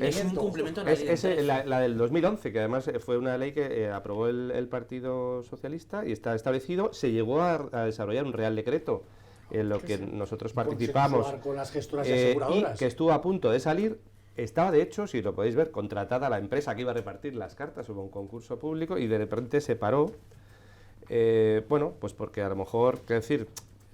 es un incumplimiento de la ley del 13. La del 2011, que además fue una ley que aprobó el Partido Socialista y está establecido. Se llegó a desarrollar un Real Decreto en lo que nosotros participamos, con las gestoras y aseguradoras, y que estuvo a punto de salir. Estaba, de hecho, si lo podéis ver, contratada la empresa que iba a repartir las cartas, hubo un concurso público y de repente se paró. Pues porque a lo mejor,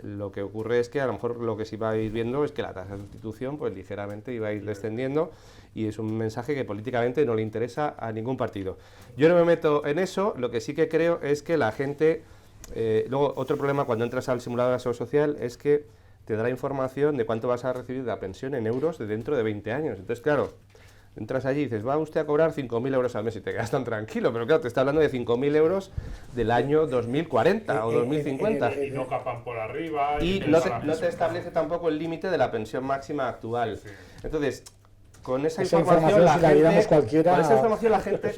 lo que ocurre es que a lo mejor lo que se iba a ir viendo es que la tasa de sustitución, pues ligeramente iba a ir descendiendo, y es un mensaje que políticamente no le interesa a ningún partido. Yo no me meto en eso. Lo que sí que creo es que la gente... luego, otro problema cuando entras al simulador de la Seguridad Social es que te da la información de cuánto vas a recibir de la pensión en euros de dentro de 20 años. Entonces, claro, entras allí y dices, va usted a cobrar 5.000 euros al mes, y te quedas tan tranquilo, pero claro, te está hablando de 5.000 euros del año 2040 o 2050. Y no capan por arriba. Y no te establece tampoco el límite de la pensión máxima actual. Sí. Entonces, con esa Esa información información, si la diéramos cualquiera- con esa información la gente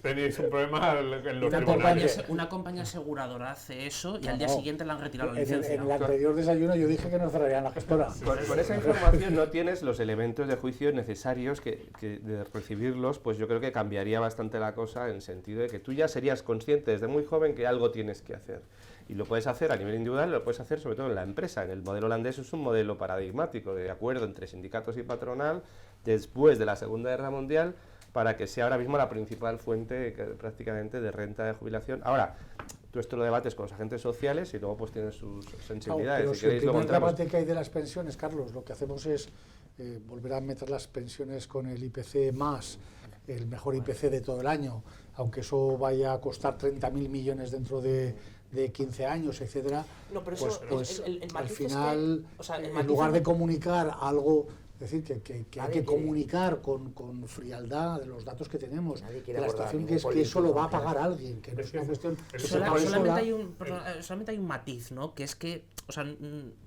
Tenéis un problema en los Una tribunales. compañía aseguradora hace eso y al No, día no. siguiente le han retirado la En licencia. el anterior desayuno yo dije que nos cerrarían la gestora. Con esa información no tienes los elementos de juicio necesarios que de recibirlos, pues yo creo que cambiaría bastante la cosa en el sentido de que tú ya serías consciente desde muy joven que algo tienes que hacer. Y lo puedes hacer a nivel individual, lo puedes hacer sobre todo en la empresa. En el modelo holandés es un modelo paradigmático de acuerdo entre sindicatos y patronal después de la Segunda Guerra Mundial para que sea ahora mismo la principal fuente prácticamente de renta de jubilación. Ahora, tú esto lo debates con los agentes sociales y luego pues tienes sus sensibilidades. Pero si si el queréis lo primer contamos. debate que hay de las pensiones, Carlos, lo que hacemos es volver a meter las pensiones con el IPC más, el mejor IPC de todo el año, aunque eso vaya a costar 30.000 millones dentro de 15 años, etcétera, No, pero pues, eso, pues el al matiz es que, final, o sea, el en matiz lugar es de que- comunicar algo, es decir, que hay Nadie que quiere- comunicar con frialdad de los datos que tenemos, Nadie de quiere la abordar situación, ningún que es que eso lo va a político, pagar alguien, que no es una cuestión que se Sola- pague solamente, sola. hay un, solamente hay un matiz, ¿no? Que es que, o sea,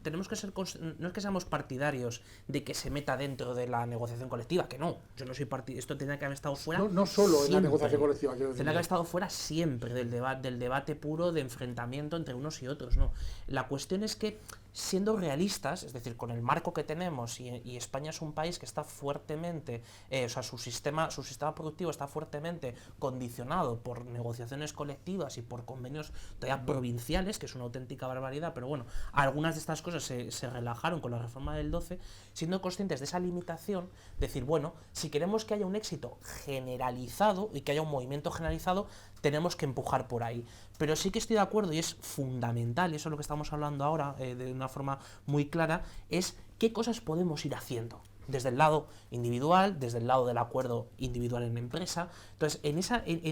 tenemos que ser no es que seamos partidarios de que se meta dentro de la negociación colectiva, que no. Yo no soy partidario. Esto tendría que haber estado fuera. No solo en la siempre. negociación colectiva, quiero decir. Tendría que haber estado fuera siempre del debate puro de enfrentamiento entre unos y otros, ¿no? La cuestión es que, siendo realistas, es decir, con el marco que tenemos, y España es un país que está fuertemente, o sea, su sistema productivo está fuertemente condicionado por negociaciones colectivas y por convenios todavía provinciales, que es una auténtica barbaridad, pero bueno, algunas de estas cosas se relajaron con la reforma del 12, siendo conscientes de esa limitación, decir, bueno, si queremos que haya un éxito generalizado y que haya un movimiento generalizado, tenemos que empujar por ahí. Pero sí que estoy de acuerdo y es fundamental, y eso es lo que estamos hablando ahora de una forma muy clara, es qué cosas podemos ir haciendo. Desde el lado individual, desde el lado del acuerdo individual en la empresa. Entonces, en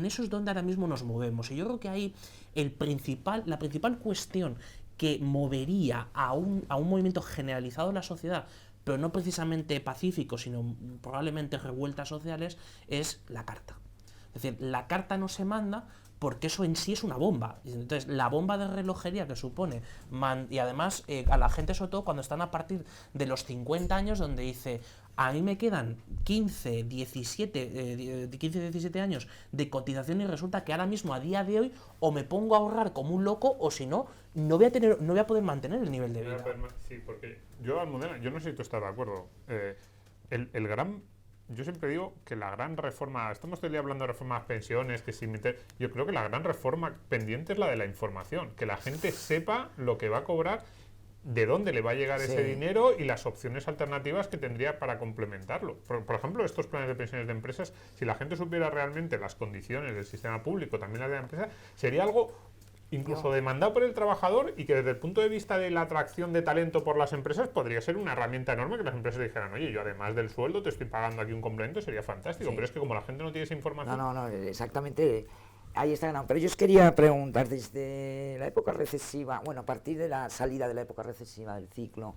eso es donde ahora mismo nos movemos. Y yo creo que ahí la principal cuestión que movería a un movimiento generalizado en la sociedad, pero no precisamente pacífico, sino probablemente revueltas sociales, es la carta. Es decir, la carta no se manda porque eso en sí es una bomba. Entonces, la bomba de relojería que supone, y además a la gente, sobre todo cuando están a partir de los 50 años, donde dice, a mí me quedan 15, 17 años de cotización y resulta que ahora mismo, a día de hoy, o me pongo a ahorrar como un loco, o si no, no voy a poder mantener el nivel de vida. Sí, porque yo, Almudena, yo no sé si tú estás de acuerdo. Yo siempre digo que la gran reforma, estamos todo el día hablando de reformas pensiones, que sin meter, yo creo que la gran reforma pendiente es la de la información, que la gente sepa lo que va a cobrar, de dónde le va a llegar ese dinero y las opciones alternativas que tendría para complementarlo. Por ejemplo, estos planes de pensiones de empresas, si la gente supiera realmente las condiciones del sistema público, también las de la empresa, sería algo incluso demandado por el trabajador y que desde el punto de vista de la atracción de talento por las empresas podría ser una herramienta enorme que las empresas dijeran, oye, yo además del sueldo te estoy pagando aquí un complemento, sería fantástico, pero es que como la gente no tiene esa información... No, exactamente, ahí está ganado. Pero yo os quería preguntar, desde la época recesiva, bueno, a partir de la salida de la época recesiva del ciclo,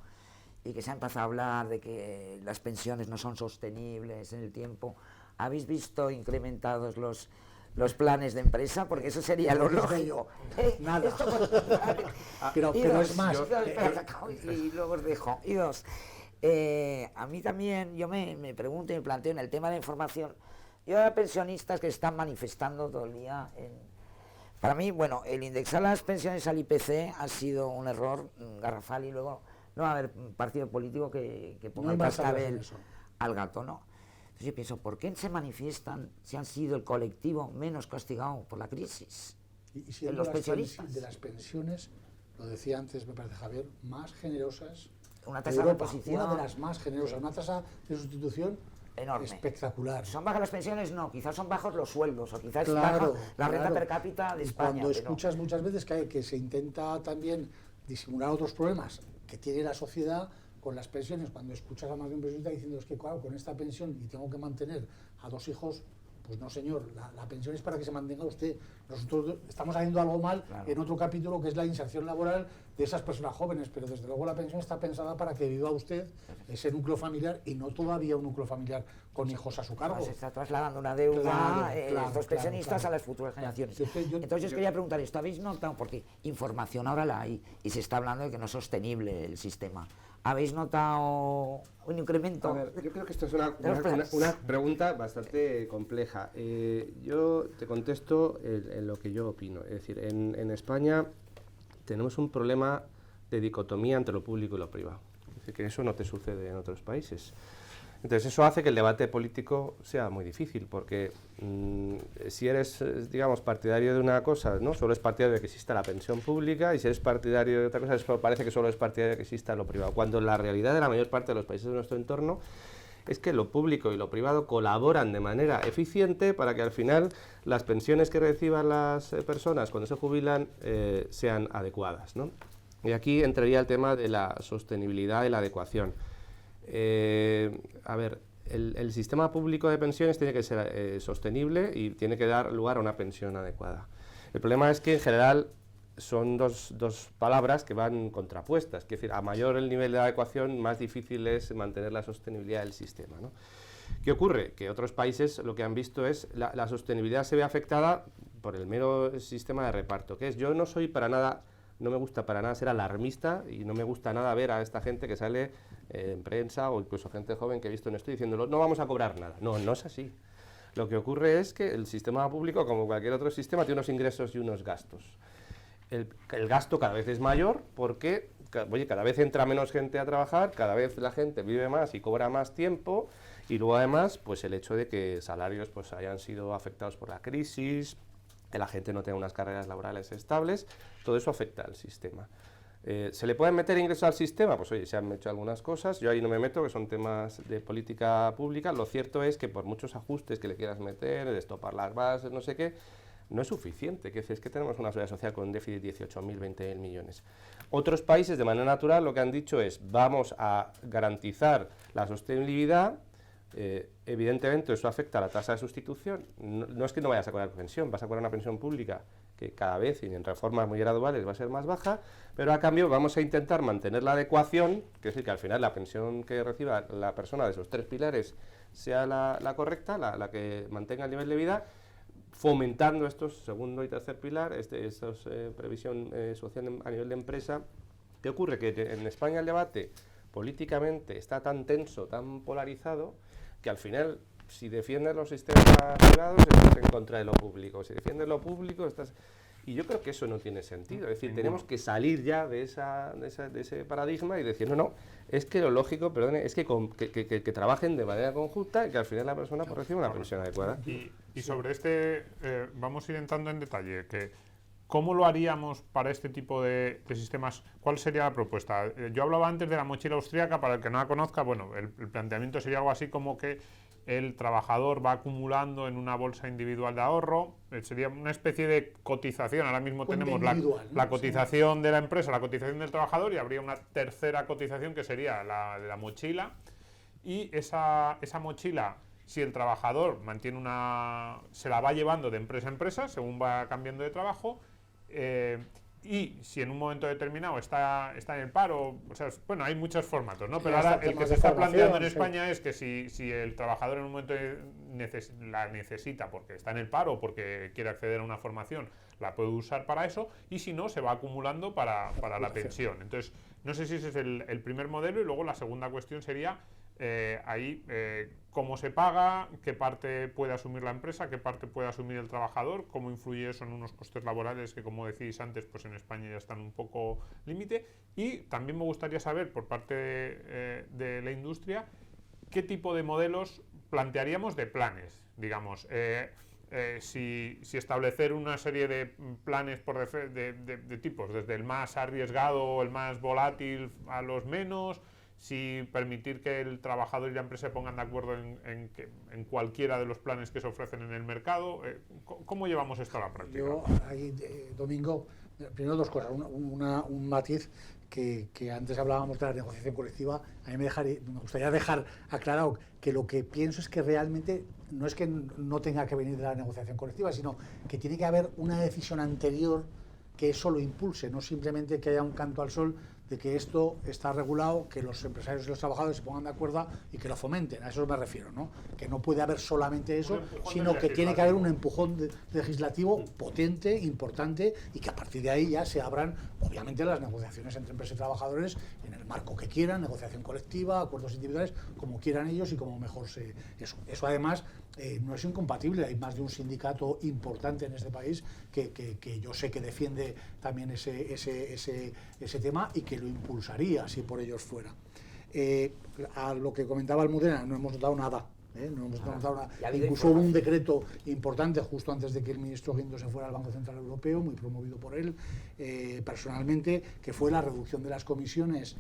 y que se ha empezado a hablar de que las pensiones no son sostenibles en el tiempo, ¿habéis visto incrementados los planes de empresa? Porque eso sería lo lógico. Nada. Pero es más. Y luego os dejo. Y dos, a mí también, yo me pregunto y me planteo en el tema de información, yo veo a pensionistas que están manifestando todo el día. Para mí, bueno, el indexar las pensiones al IPC ha sido un error garrafal, y luego no va a haber partido político que ponga el cascabel al gato, ¿no? Entonces yo pienso, ¿por qué se manifiestan si han sido el colectivo menos castigado por la crisis? Y si los pensionistas. De las pensiones, lo decía antes, me parece, Javier, más generosas Una de tasa de Europa, reposición una de las más generosas, una tasa de sustitución enorme. Espectacular. ¿Son bajas las pensiones? No, quizás son bajos los sueldos, o quizás Claro, baja la renta claro. per cápita de Y España. cuando pero- escuchas muchas veces que se intenta también disimular otros problemas que tiene la sociedad con las pensiones, cuando escuchas a más de un pensionista diciendo, es que claro, con esta pensión y tengo que mantener a 2 hijos, pues no señor, la pensión es para que se mantenga usted. Nosotros estamos haciendo algo mal en otro capítulo, que es la inserción laboral de esas personas jóvenes, pero desde luego la pensión está pensada para que viva usted ese núcleo familiar, y no todavía un núcleo familiar con hijos a su cargo. Se está trasladando una deuda Claro, estos pensionistas a las futuras generaciones. Entonces os quería preguntar esto, ¿habéis notado? Porque información ahora la hay y se está hablando de que no es sostenible el sistema. ¿Habéis notado un incremento? A ver, yo creo que esto es una pregunta bastante compleja. Yo te contesto en lo que yo opino. Es decir, en España tenemos un problema de dicotomía entre lo público y lo privado. Es decir, que eso no te sucede en otros países. Entonces eso hace que el debate político sea muy difícil, porque si eres, digamos, partidario de una cosa, ¿no? Solo es partidario de que exista la pensión pública, y si eres partidario de otra cosa, parece que solo es partidario de que exista lo privado, cuando la realidad de la mayor parte de los países de nuestro entorno es que lo público y lo privado colaboran de manera eficiente para que al final las pensiones que reciban las personas cuando se jubilan sean adecuadas, ¿no? Y aquí entraría el tema de la sostenibilidad y la adecuación. A ver, el sistema público de pensiones tiene que ser sostenible y tiene que dar lugar a una pensión adecuada. El problema es que en general son dos palabras que van contrapuestas, es decir, a mayor el nivel de adecuación, más difícil es mantener la sostenibilidad del sistema, ¿no? ¿Qué ocurre? Que otros países lo que han visto es la sostenibilidad se ve afectada por el mero sistema de reparto, que es yo no soy para nada. No me gusta para nada ser alarmista y no me gusta nada ver a esta gente que sale en prensa o incluso gente joven que he visto en esto diciéndolo, no vamos a cobrar nada. No, no es así. Lo que ocurre es que el sistema público, como cualquier otro sistema, tiene unos ingresos y unos gastos. El gasto cada vez es mayor porque, oye, cada vez entra menos gente a trabajar, cada vez la gente vive más y cobra más tiempo, y luego además pues el hecho de que salarios pues hayan sido afectados por la crisis, que la gente no tenga unas carreras laborales estables, todo eso afecta al sistema. ¿Se le pueden meter ingresos al sistema? Pues oye, se han hecho algunas cosas, yo ahí no me meto, que son temas de política pública. Lo cierto es que por muchos ajustes que le quieras meter, de estopar las bases, no sé qué, no es suficiente, que es que tenemos una seguridad social con un déficit de 18.000, 20.000 millones. Otros países, de manera natural, lo que han dicho es, vamos a garantizar la sostenibilidad. Evidentemente eso afecta a la tasa de sustitución. No es que no vayas a cobrar pensión, vas a cobrar una pensión pública que cada vez y en reformas muy graduales va a ser más baja, pero a cambio vamos a intentar mantener la adecuación, que es decir, que al final la pensión que reciba la persona de esos tres pilares sea la correcta, la que mantenga el nivel de vida, fomentando estos segundo y tercer pilar, estos previsión social a nivel de empresa. ¿Qué ocurre? Que en España el debate políticamente está tan tenso, tan polarizado, que al final, si defiendes los sistemas privados, estás en contra de lo público. Si defiendes lo público, estás... Y yo creo que eso no tiene sentido. Es decir, tenemos que salir ya de ese paradigma y decir, no, es que lo lógico, perdone, es que trabajen de manera conjunta y que al final la persona pues, reciba una pensión adecuada. Y sobre vamos a ir entrando en detalle, ¿cómo lo haríamos para este tipo de sistemas? ¿Cuál sería la propuesta? Yo hablaba antes de la mochila austríaca, para el que no la conozca, bueno, el planteamiento sería algo así como que el trabajador va acumulando en una bolsa individual de ahorro, sería una especie de cotización. Ahora mismo tenemos la cotización de la empresa, la cotización del trabajador, y habría una tercera cotización que sería la de la mochila, y esa mochila, si el trabajador se la va llevando de empresa a empresa según va cambiando de trabajo, y si en un momento determinado está en el paro, o sea, bueno, hay muchos formatos, ¿no? Pero ahora el que se está planteando en España es que si el trabajador en un momento la necesita porque está en el paro o porque quiere acceder a una formación, la puede usar para eso, y si no, se va acumulando para la pensión. Entonces, no sé si ese es el primer modelo, y luego la segunda cuestión sería cómo se paga, qué parte puede asumir la empresa, qué parte puede asumir el trabajador, cómo influye eso en unos costes laborales que, como decís antes, pues en España ya están un poco límite. Y también me gustaría saber, por parte de la industria, qué tipo de modelos plantearíamos de planes, digamos. Si establecer una serie de planes de tipos, desde el más arriesgado o el más volátil a los menos, si permitir que el trabajador y la empresa se pongan de acuerdo en cualquiera de los planes que se ofrecen en el mercado. ¿Cómo llevamos esto a la práctica? Yo, ahí, Domingo, primero dos cosas. Un matiz que antes hablábamos de la negociación colectiva. A mí me gustaría dejar aclarado que lo que pienso es que realmente no es que no tenga que venir de la negociación colectiva, sino que tiene que haber una decisión anterior que eso lo impulse, no simplemente que haya un canto al sol de que esto está regulado, que los empresarios y los trabajadores se pongan de acuerdo y que lo fomenten. A eso me refiero, ¿no? Que no puede haber solamente eso, sino que tiene que haber un empujón legislativo potente, importante, y que a partir de ahí ya se abran, obviamente, las negociaciones entre empresas y trabajadores en el marco que quieran, negociación colectiva, acuerdos individuales, como quieran ellos y como mejor se... Eso además no es incompatible. Hay más de un sindicato importante en este país que yo sé que defiende también ese tema y que lo impulsaría si por ellos fuera. A lo que comentaba Almudena, no hemos notado nada. No hemos notado nada. Incluso hubo un decreto importante justo antes de que el ministro Guindos se fuera al Banco Central Europeo, muy promovido por él personalmente, que fue la reducción de las comisiones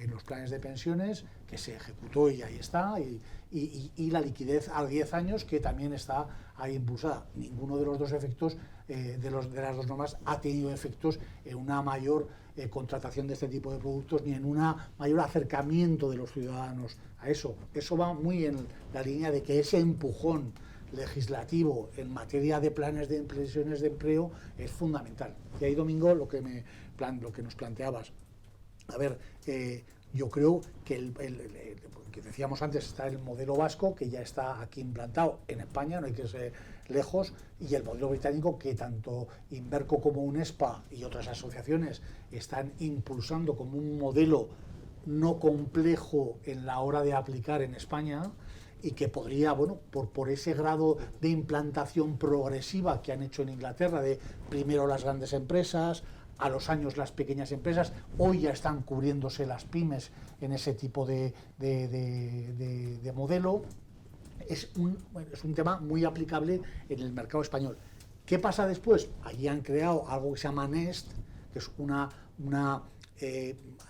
en los planes de pensiones, que se ejecutó y ahí está, y la liquidez a 10 años, que también está ahí impulsada. Ninguno de los dos efectos, de las dos normas, ha tenido efectos en una mayor contratación de este tipo de productos, ni en un mayor acercamiento de los ciudadanos a eso. Eso va muy en la línea de que ese empujón legislativo en materia de planes de pensiones de empleo es fundamental. Y ahí, Domingo, lo que nos planteabas. A ver, yo creo que que decíamos antes, está el modelo vasco, que ya está aquí implantado en España, no hay que ir lejos, y el modelo británico, que tanto Inverco como UNESPA y otras asociaciones están impulsando como un modelo no complejo en la hora de aplicar en España, y que podría, bueno, por ese grado de implantación progresiva que han hecho en Inglaterra, de primero las grandes empresas, a los años las pequeñas empresas, hoy ya están cubriéndose las pymes en ese tipo de modelo. Es un tema muy aplicable en el mercado español. ¿Qué pasa después? Allí han creado algo que se llama Nest, que es una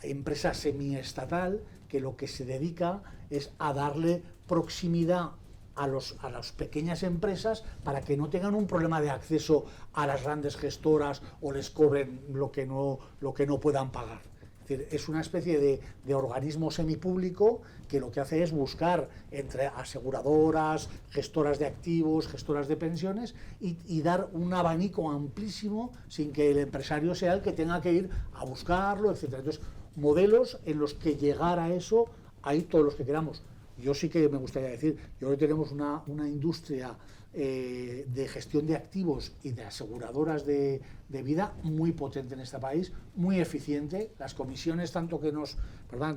empresa semiestatal que lo que se dedica es a darle proximidad a las pequeñas empresas para que no tengan un problema de acceso a las grandes gestoras o les cobren lo que no puedan pagar. Es decir, es una especie de organismo semipúblico que lo que hace es buscar entre aseguradoras, gestoras de activos, gestoras de pensiones y dar un abanico amplísimo sin que el empresario sea el que tenga que ir a buscarlo, etc. Entonces, modelos en los que llegar a eso hay todos los que queramos. Yo sí que me gustaría decir, yo creo que tenemos una industria de gestión de activos y de aseguradoras de vida muy potente en este país, muy eficiente. Las comisiones, tanto que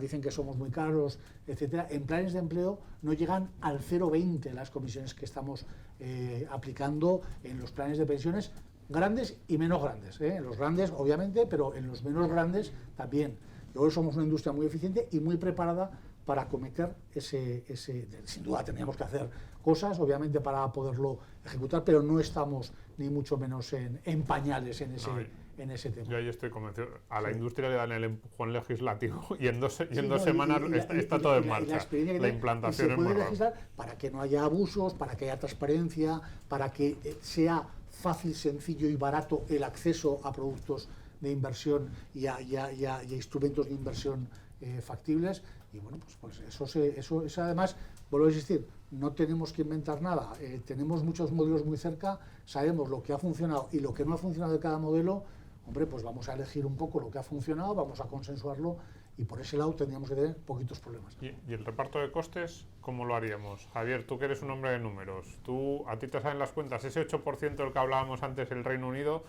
dicen que somos muy caros, etcétera, en planes de empleo no llegan al 0,20 las comisiones que estamos aplicando en los planes de pensiones, grandes y menos grandes. En los grandes, obviamente, pero en los menos grandes también. Yo creo que somos una industria muy eficiente y muy preparada para acometer sin duda teníamos que hacer cosas, obviamente, para poderlo ejecutar, pero no estamos ni mucho menos en pañales en ese tema. Yo ahí estoy convencido. A la industria le dan el empujón legislativo y en dos semanas está todo en marcha. La implantación es muy rápida. Para que no haya abusos, para que haya transparencia, para que sea fácil, sencillo y barato el acceso a productos de inversión y a instrumentos de inversión factibles. Y bueno, pues eso además, vuelvo a insistir, no tenemos que inventar nada, tenemos muchos modelos muy cerca, sabemos lo que ha funcionado y lo que no ha funcionado de cada modelo. Hombre, pues vamos a elegir un poco lo que ha funcionado, vamos a consensuarlo, y por ese lado tendríamos que tener poquitos problemas. ¿Y el reparto de costes, cómo lo haríamos? Javier, tú que eres un hombre de números, a ti te salen las cuentas, ese 8% del que hablábamos antes, el Reino Unido,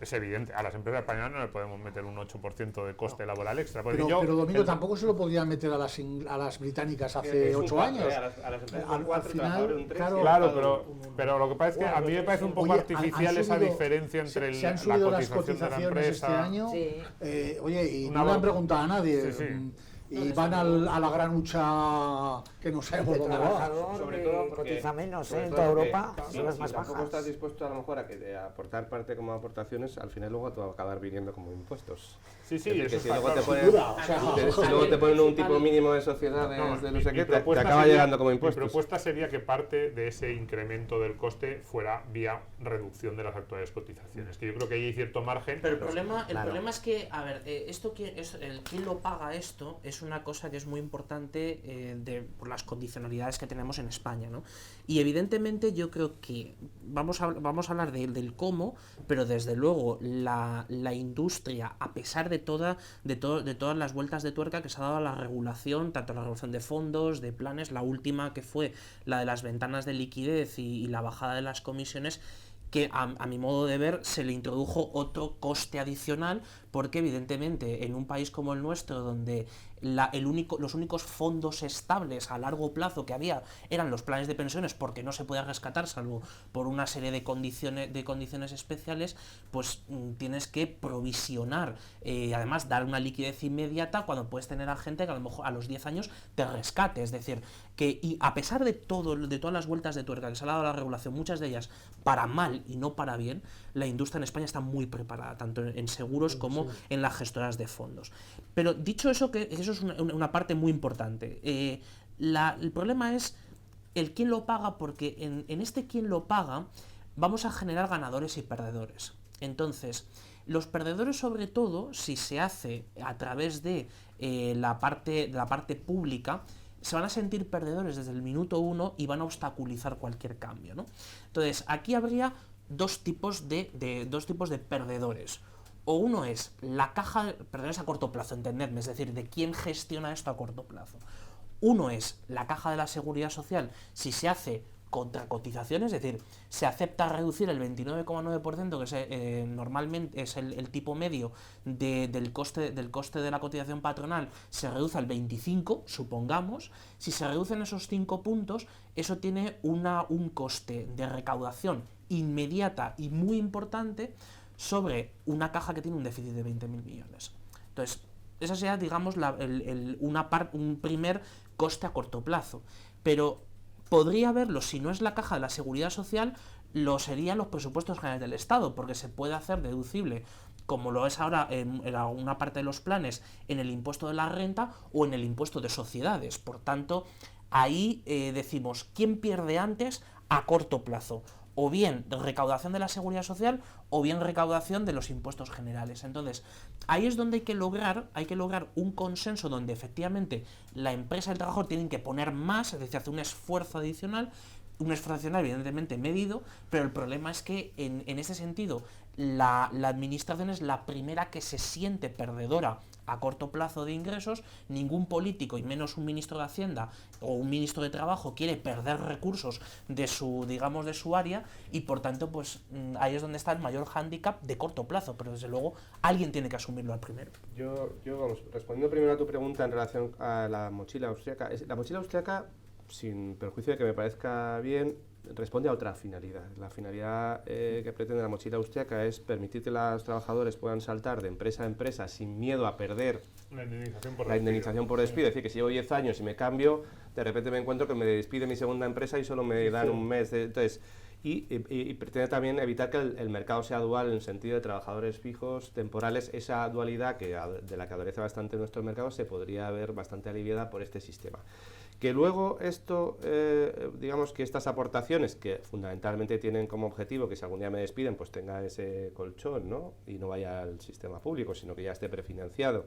es evidente, a las empresas españolas no le podemos meter un 8% de coste laboral extra. Pero Domingo, tampoco se lo podrían meter a las británicas hace 8 años. A las empresas al final, claro, pero lo que pasa es que a mí me parece un poco artificial esa diferencia entre se han subido la las cotización de la empresa. Este año, sí. Y no le han preguntado a nadie. Sí. Y van a la gran hucha que no sabemos dónde va. Sobre todo cotiza menos en toda Europa, son las más bajas. Tampoco estás dispuesto a lo mejor a aportar parte como aportaciones, al final luego te va a acabar viniendo como impuestos. Sí, eso está si luego claro. si luego te ponen un tipo mínimo de sociedades de no sé qué, te acaba llegando como impuestos. Mi propuesta sería que parte de ese incremento del coste fuera vía reducción de las actuales cotizaciones, que yo creo que hay cierto margen. Pero el problema es que, a ver, ¿quién lo paga esto? Es es una cosa que es muy importante por las condicionalidades que tenemos en España, ¿no? Y evidentemente yo creo que vamos a hablar del cómo, pero desde luego la industria, a pesar de todas las vueltas de tuerca que se ha dado a la regulación, tanto la regulación de fondos, de planes, la última que fue la de las ventanas de liquidez y la bajada de las comisiones, que a mi modo de ver se le introdujo otro coste adicional, porque evidentemente en un país como el nuestro, donde los únicos fondos estables a largo plazo que había eran los planes de pensiones, porque no se podía rescatar salvo por una serie de condiciones especiales, pues tienes que provisionar, además dar una liquidez inmediata cuando puedes tener a gente que a lo mejor a los 10 años te rescate. Es decir, que y a pesar de todas las vueltas de tuerca que se ha dado a la regulación, muchas de ellas para mal y no para bien, la industria en España está muy preparada, tanto en seguros como en las gestoras de fondos. Pero dicho eso, que eso es una parte muy importante. El problema es el quién lo paga, porque en este quién lo paga vamos a generar ganadores y perdedores. Entonces, los perdedores, sobre todo, si se hace a través de la parte pública, se van a sentir perdedores desde el minuto 1 y van a obstaculizar cualquier cambio, ¿no? Entonces, aquí habría dos tipos de perdedores. O uno es la caja, perdedores a corto plazo, entendedme, es decir, de quién gestiona esto a corto plazo. Uno es la caja de la Seguridad Social, si se hace contra cotizaciones, es decir, se acepta reducir el 29,9%, que normalmente es el tipo medio del coste de la cotización patronal, se reduce al 25%, supongamos. Si se reducen esos 5 puntos, eso tiene un coste de recaudación inmediata y muy importante sobre una caja que tiene un déficit de 20.000 millones. Entonces, esa sería, digamos, un primer coste a corto plazo. Pero podría haberlo, si no es la caja de la Seguridad Social, lo serían los presupuestos generales del Estado, porque se puede hacer deducible, como lo es ahora en una parte de los planes, en el impuesto de la renta o en el impuesto de sociedades. Por tanto, ahí decimos, ¿quién pierde antes a corto plazo? O bien recaudación de la Seguridad Social o bien recaudación de los impuestos generales. Entonces, ahí es donde hay que lograr un consenso donde efectivamente la empresa y el trabajador tienen que poner más, es decir, hacer un esfuerzo adicional evidentemente medido, pero el problema es que en ese sentido la administración es la primera que se siente perdedora a corto plazo de ingresos. Ningún político, y menos un ministro de Hacienda o un ministro de Trabajo, quiere perder recursos de su área, y por tanto pues ahí es donde está el mayor hándicap de corto plazo, pero desde luego alguien tiene que asumirlo al primero. Yo respondiendo primero a tu pregunta en relación a la mochila austríaca, la mochila austríaca, sin perjuicio de que me parezca bien, responde a otra finalidad. La finalidad que pretende la mochila austríaca es permitir que los trabajadores puedan saltar de empresa a empresa sin miedo a perder la indemnización por despido. Es decir, que si llevo 10 años y me cambio, de repente me encuentro que me despide mi segunda empresa y solo me dan un mes. Entonces, y pretende también evitar que el mercado sea dual en el sentido de trabajadores fijos, temporales. Esa dualidad de la que adolece bastante nuestro mercado se podría ver bastante aliviada por este sistema. Que luego esto, digamos que estas aportaciones, que fundamentalmente tienen como objetivo que si algún día me despiden, pues tenga ese colchón, ¿no? Y no vaya al sistema público, sino que ya esté prefinanciado,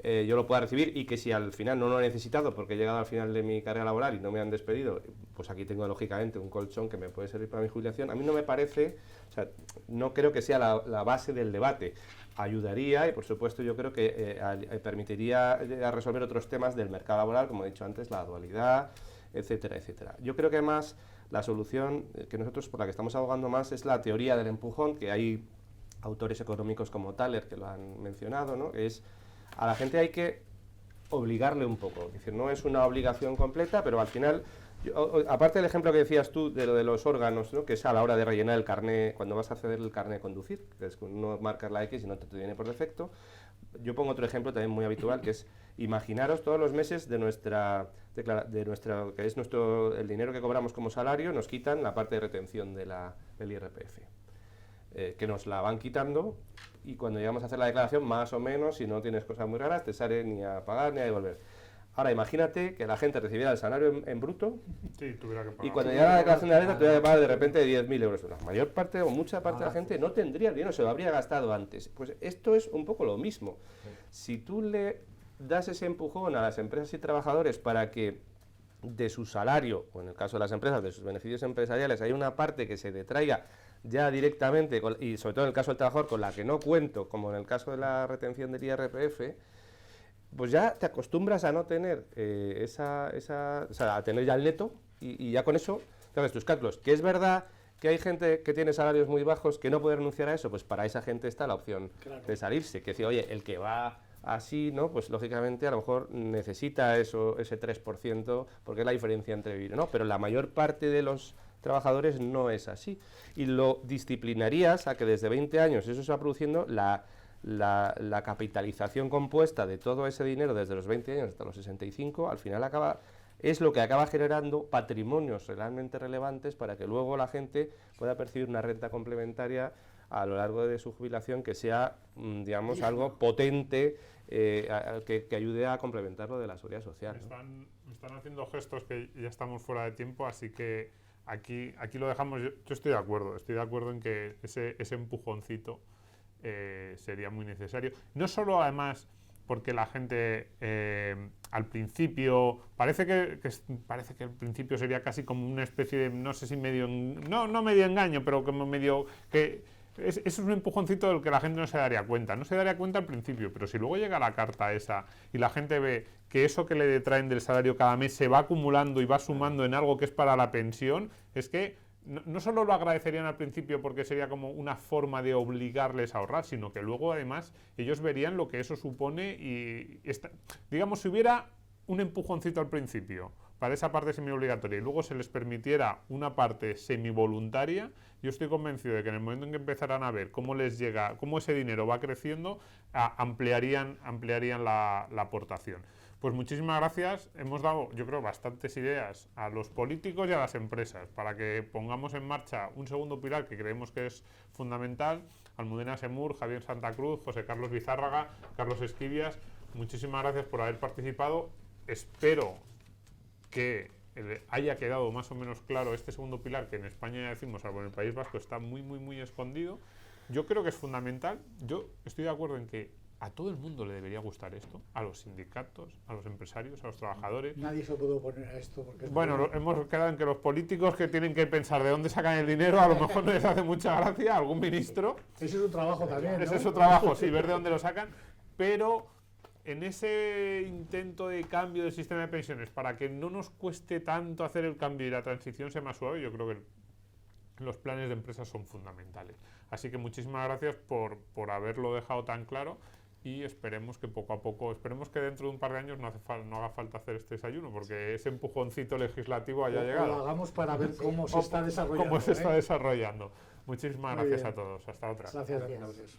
yo lo pueda recibir, y que si al final no lo he necesitado porque he llegado al final de mi carrera laboral y no me han despedido, pues aquí tengo lógicamente un colchón que me puede servir para mi jubilación. A mí no me parece, o sea, no creo que sea la base del debate. Ayudaría y, por supuesto, yo creo que permitiría resolver otros temas del mercado laboral, como he dicho antes, la dualidad, etcétera, etcétera. Yo creo que además la solución que nosotros por la que estamos abogando más es la teoría del empujón, que hay autores económicos como Thaler que lo han mencionado, ¿no? Es a la gente hay que obligarle un poco, es decir, no es una obligación completa, pero al final, aparte del ejemplo que decías tú de lo de los órganos, ¿no? Que es a la hora de rellenar el carné, cuando vas a acceder el carné de conducir, que es que no marcas la X y no te viene por defecto. Yo pongo otro ejemplo también muy habitual, que es imaginaros todos los meses de nuestra que es el dinero que cobramos como salario, nos quitan la parte de retención del IRPF. Que nos la van quitando, y cuando llegamos a hacer la declaración, más o menos, si no tienes cosas muy raras, te sale ni a pagar ni a devolver. Ahora imagínate que la gente recibiera el salario en bruto, sí, tuviera que pagar. Y cuando llegara la declaración de la renta tuviera que pagar de repente 10.000 euros. La mayor parte o mucha parte de la gente no tendría el dinero, se lo habría gastado antes. Pues esto es un poco lo mismo. Si tú le das ese empujón a las empresas y trabajadores para que de su salario, o en el caso de las empresas, de sus beneficios empresariales, hay una parte que se detraiga ya directamente, y sobre todo en el caso del trabajador, con la que no cuento, como en el caso de la retención del IRPF, pues ya te acostumbras a no tener o sea, a tener ya el neto, y ya con eso te haces tus cálculos. Que es verdad que hay gente que tiene salarios muy bajos que no puede renunciar a eso, pues para esa gente está la opción de salirse. Que decir, oye, el que va así, ¿no? Pues lógicamente a lo mejor necesita eso, ese 3%, porque es la diferencia entre vivir, ¿no? Pero la mayor parte de los trabajadores no es así. Y lo disciplinarías a que desde 20 años eso se va produciendo, la capitalización compuesta de todo ese dinero desde los 20 años hasta los 65, al final es lo que acaba generando patrimonios realmente relevantes para que luego la gente pueda percibir una renta complementaria a lo largo de su jubilación que sea, digamos, algo potente que ayude a complementar lo de la seguridad social. Me están haciendo gestos que ya estamos fuera de tiempo, así que aquí lo dejamos. Yo estoy de acuerdo en que ese empujoncito sería muy necesario. No solo, además, porque la gente al principio parece que al principio sería casi como una especie de, no sé si medio, no medio engaño, pero como medio que eso es un empujoncito del que la gente no se daría cuenta al principio, pero si luego llega la carta esa y la gente ve que eso que le detraen del salario cada mes se va acumulando y va sumando en algo que es para la pensión, es que no solo lo agradecerían al principio porque sería como una forma de obligarles a ahorrar, sino que luego además ellos verían lo que eso supone y digamos, si hubiera un empujoncito al principio para esa parte semi-obligatoria y luego se les permitiera una parte semi-voluntaria, yo estoy convencido de que en el momento en que empezaran a ver cómo les llega, cómo ese dinero va creciendo, ampliarían la aportación. Pues muchísimas gracias. Hemos dado, yo creo, bastantes ideas a los políticos y a las empresas para que pongamos en marcha un segundo pilar que creemos que es fundamental. Almudena Semur, Javier Santa Cruz, José Carlos Bizárraga, Carlos Esquivias, muchísimas gracias por haber participado. Espero que haya quedado más o menos claro este segundo pilar que en España, ya decimos, salvo en el País Vasco, está muy, muy, muy escondido. Yo creo que es fundamental. Yo estoy de acuerdo en que a todo el mundo le debería gustar esto, a los sindicatos, a los empresarios, a los trabajadores. Nadie se puede oponer a esto. Porque hemos quedado en que los políticos que tienen que pensar de dónde sacan el dinero, a lo mejor no les hace mucha gracia a algún ministro. Ese es su trabajo también, ¿no? Ese es su trabajo, sí, ver de dónde lo sacan, pero en ese intento de cambio del sistema de pensiones, para que no nos cueste tanto hacer el cambio y la transición sea más suave, yo creo que los planes de empresas son fundamentales. Así que muchísimas gracias por haberlo dejado tan claro. Y esperemos que poco a poco, esperemos que dentro de un par de años no haga falta hacer este desayuno, porque ese empujoncito legislativo haya llegado. Lo hagamos para ver cómo se está desarrollando. Muchísimas gracias a todos. Hasta otra. Gracias.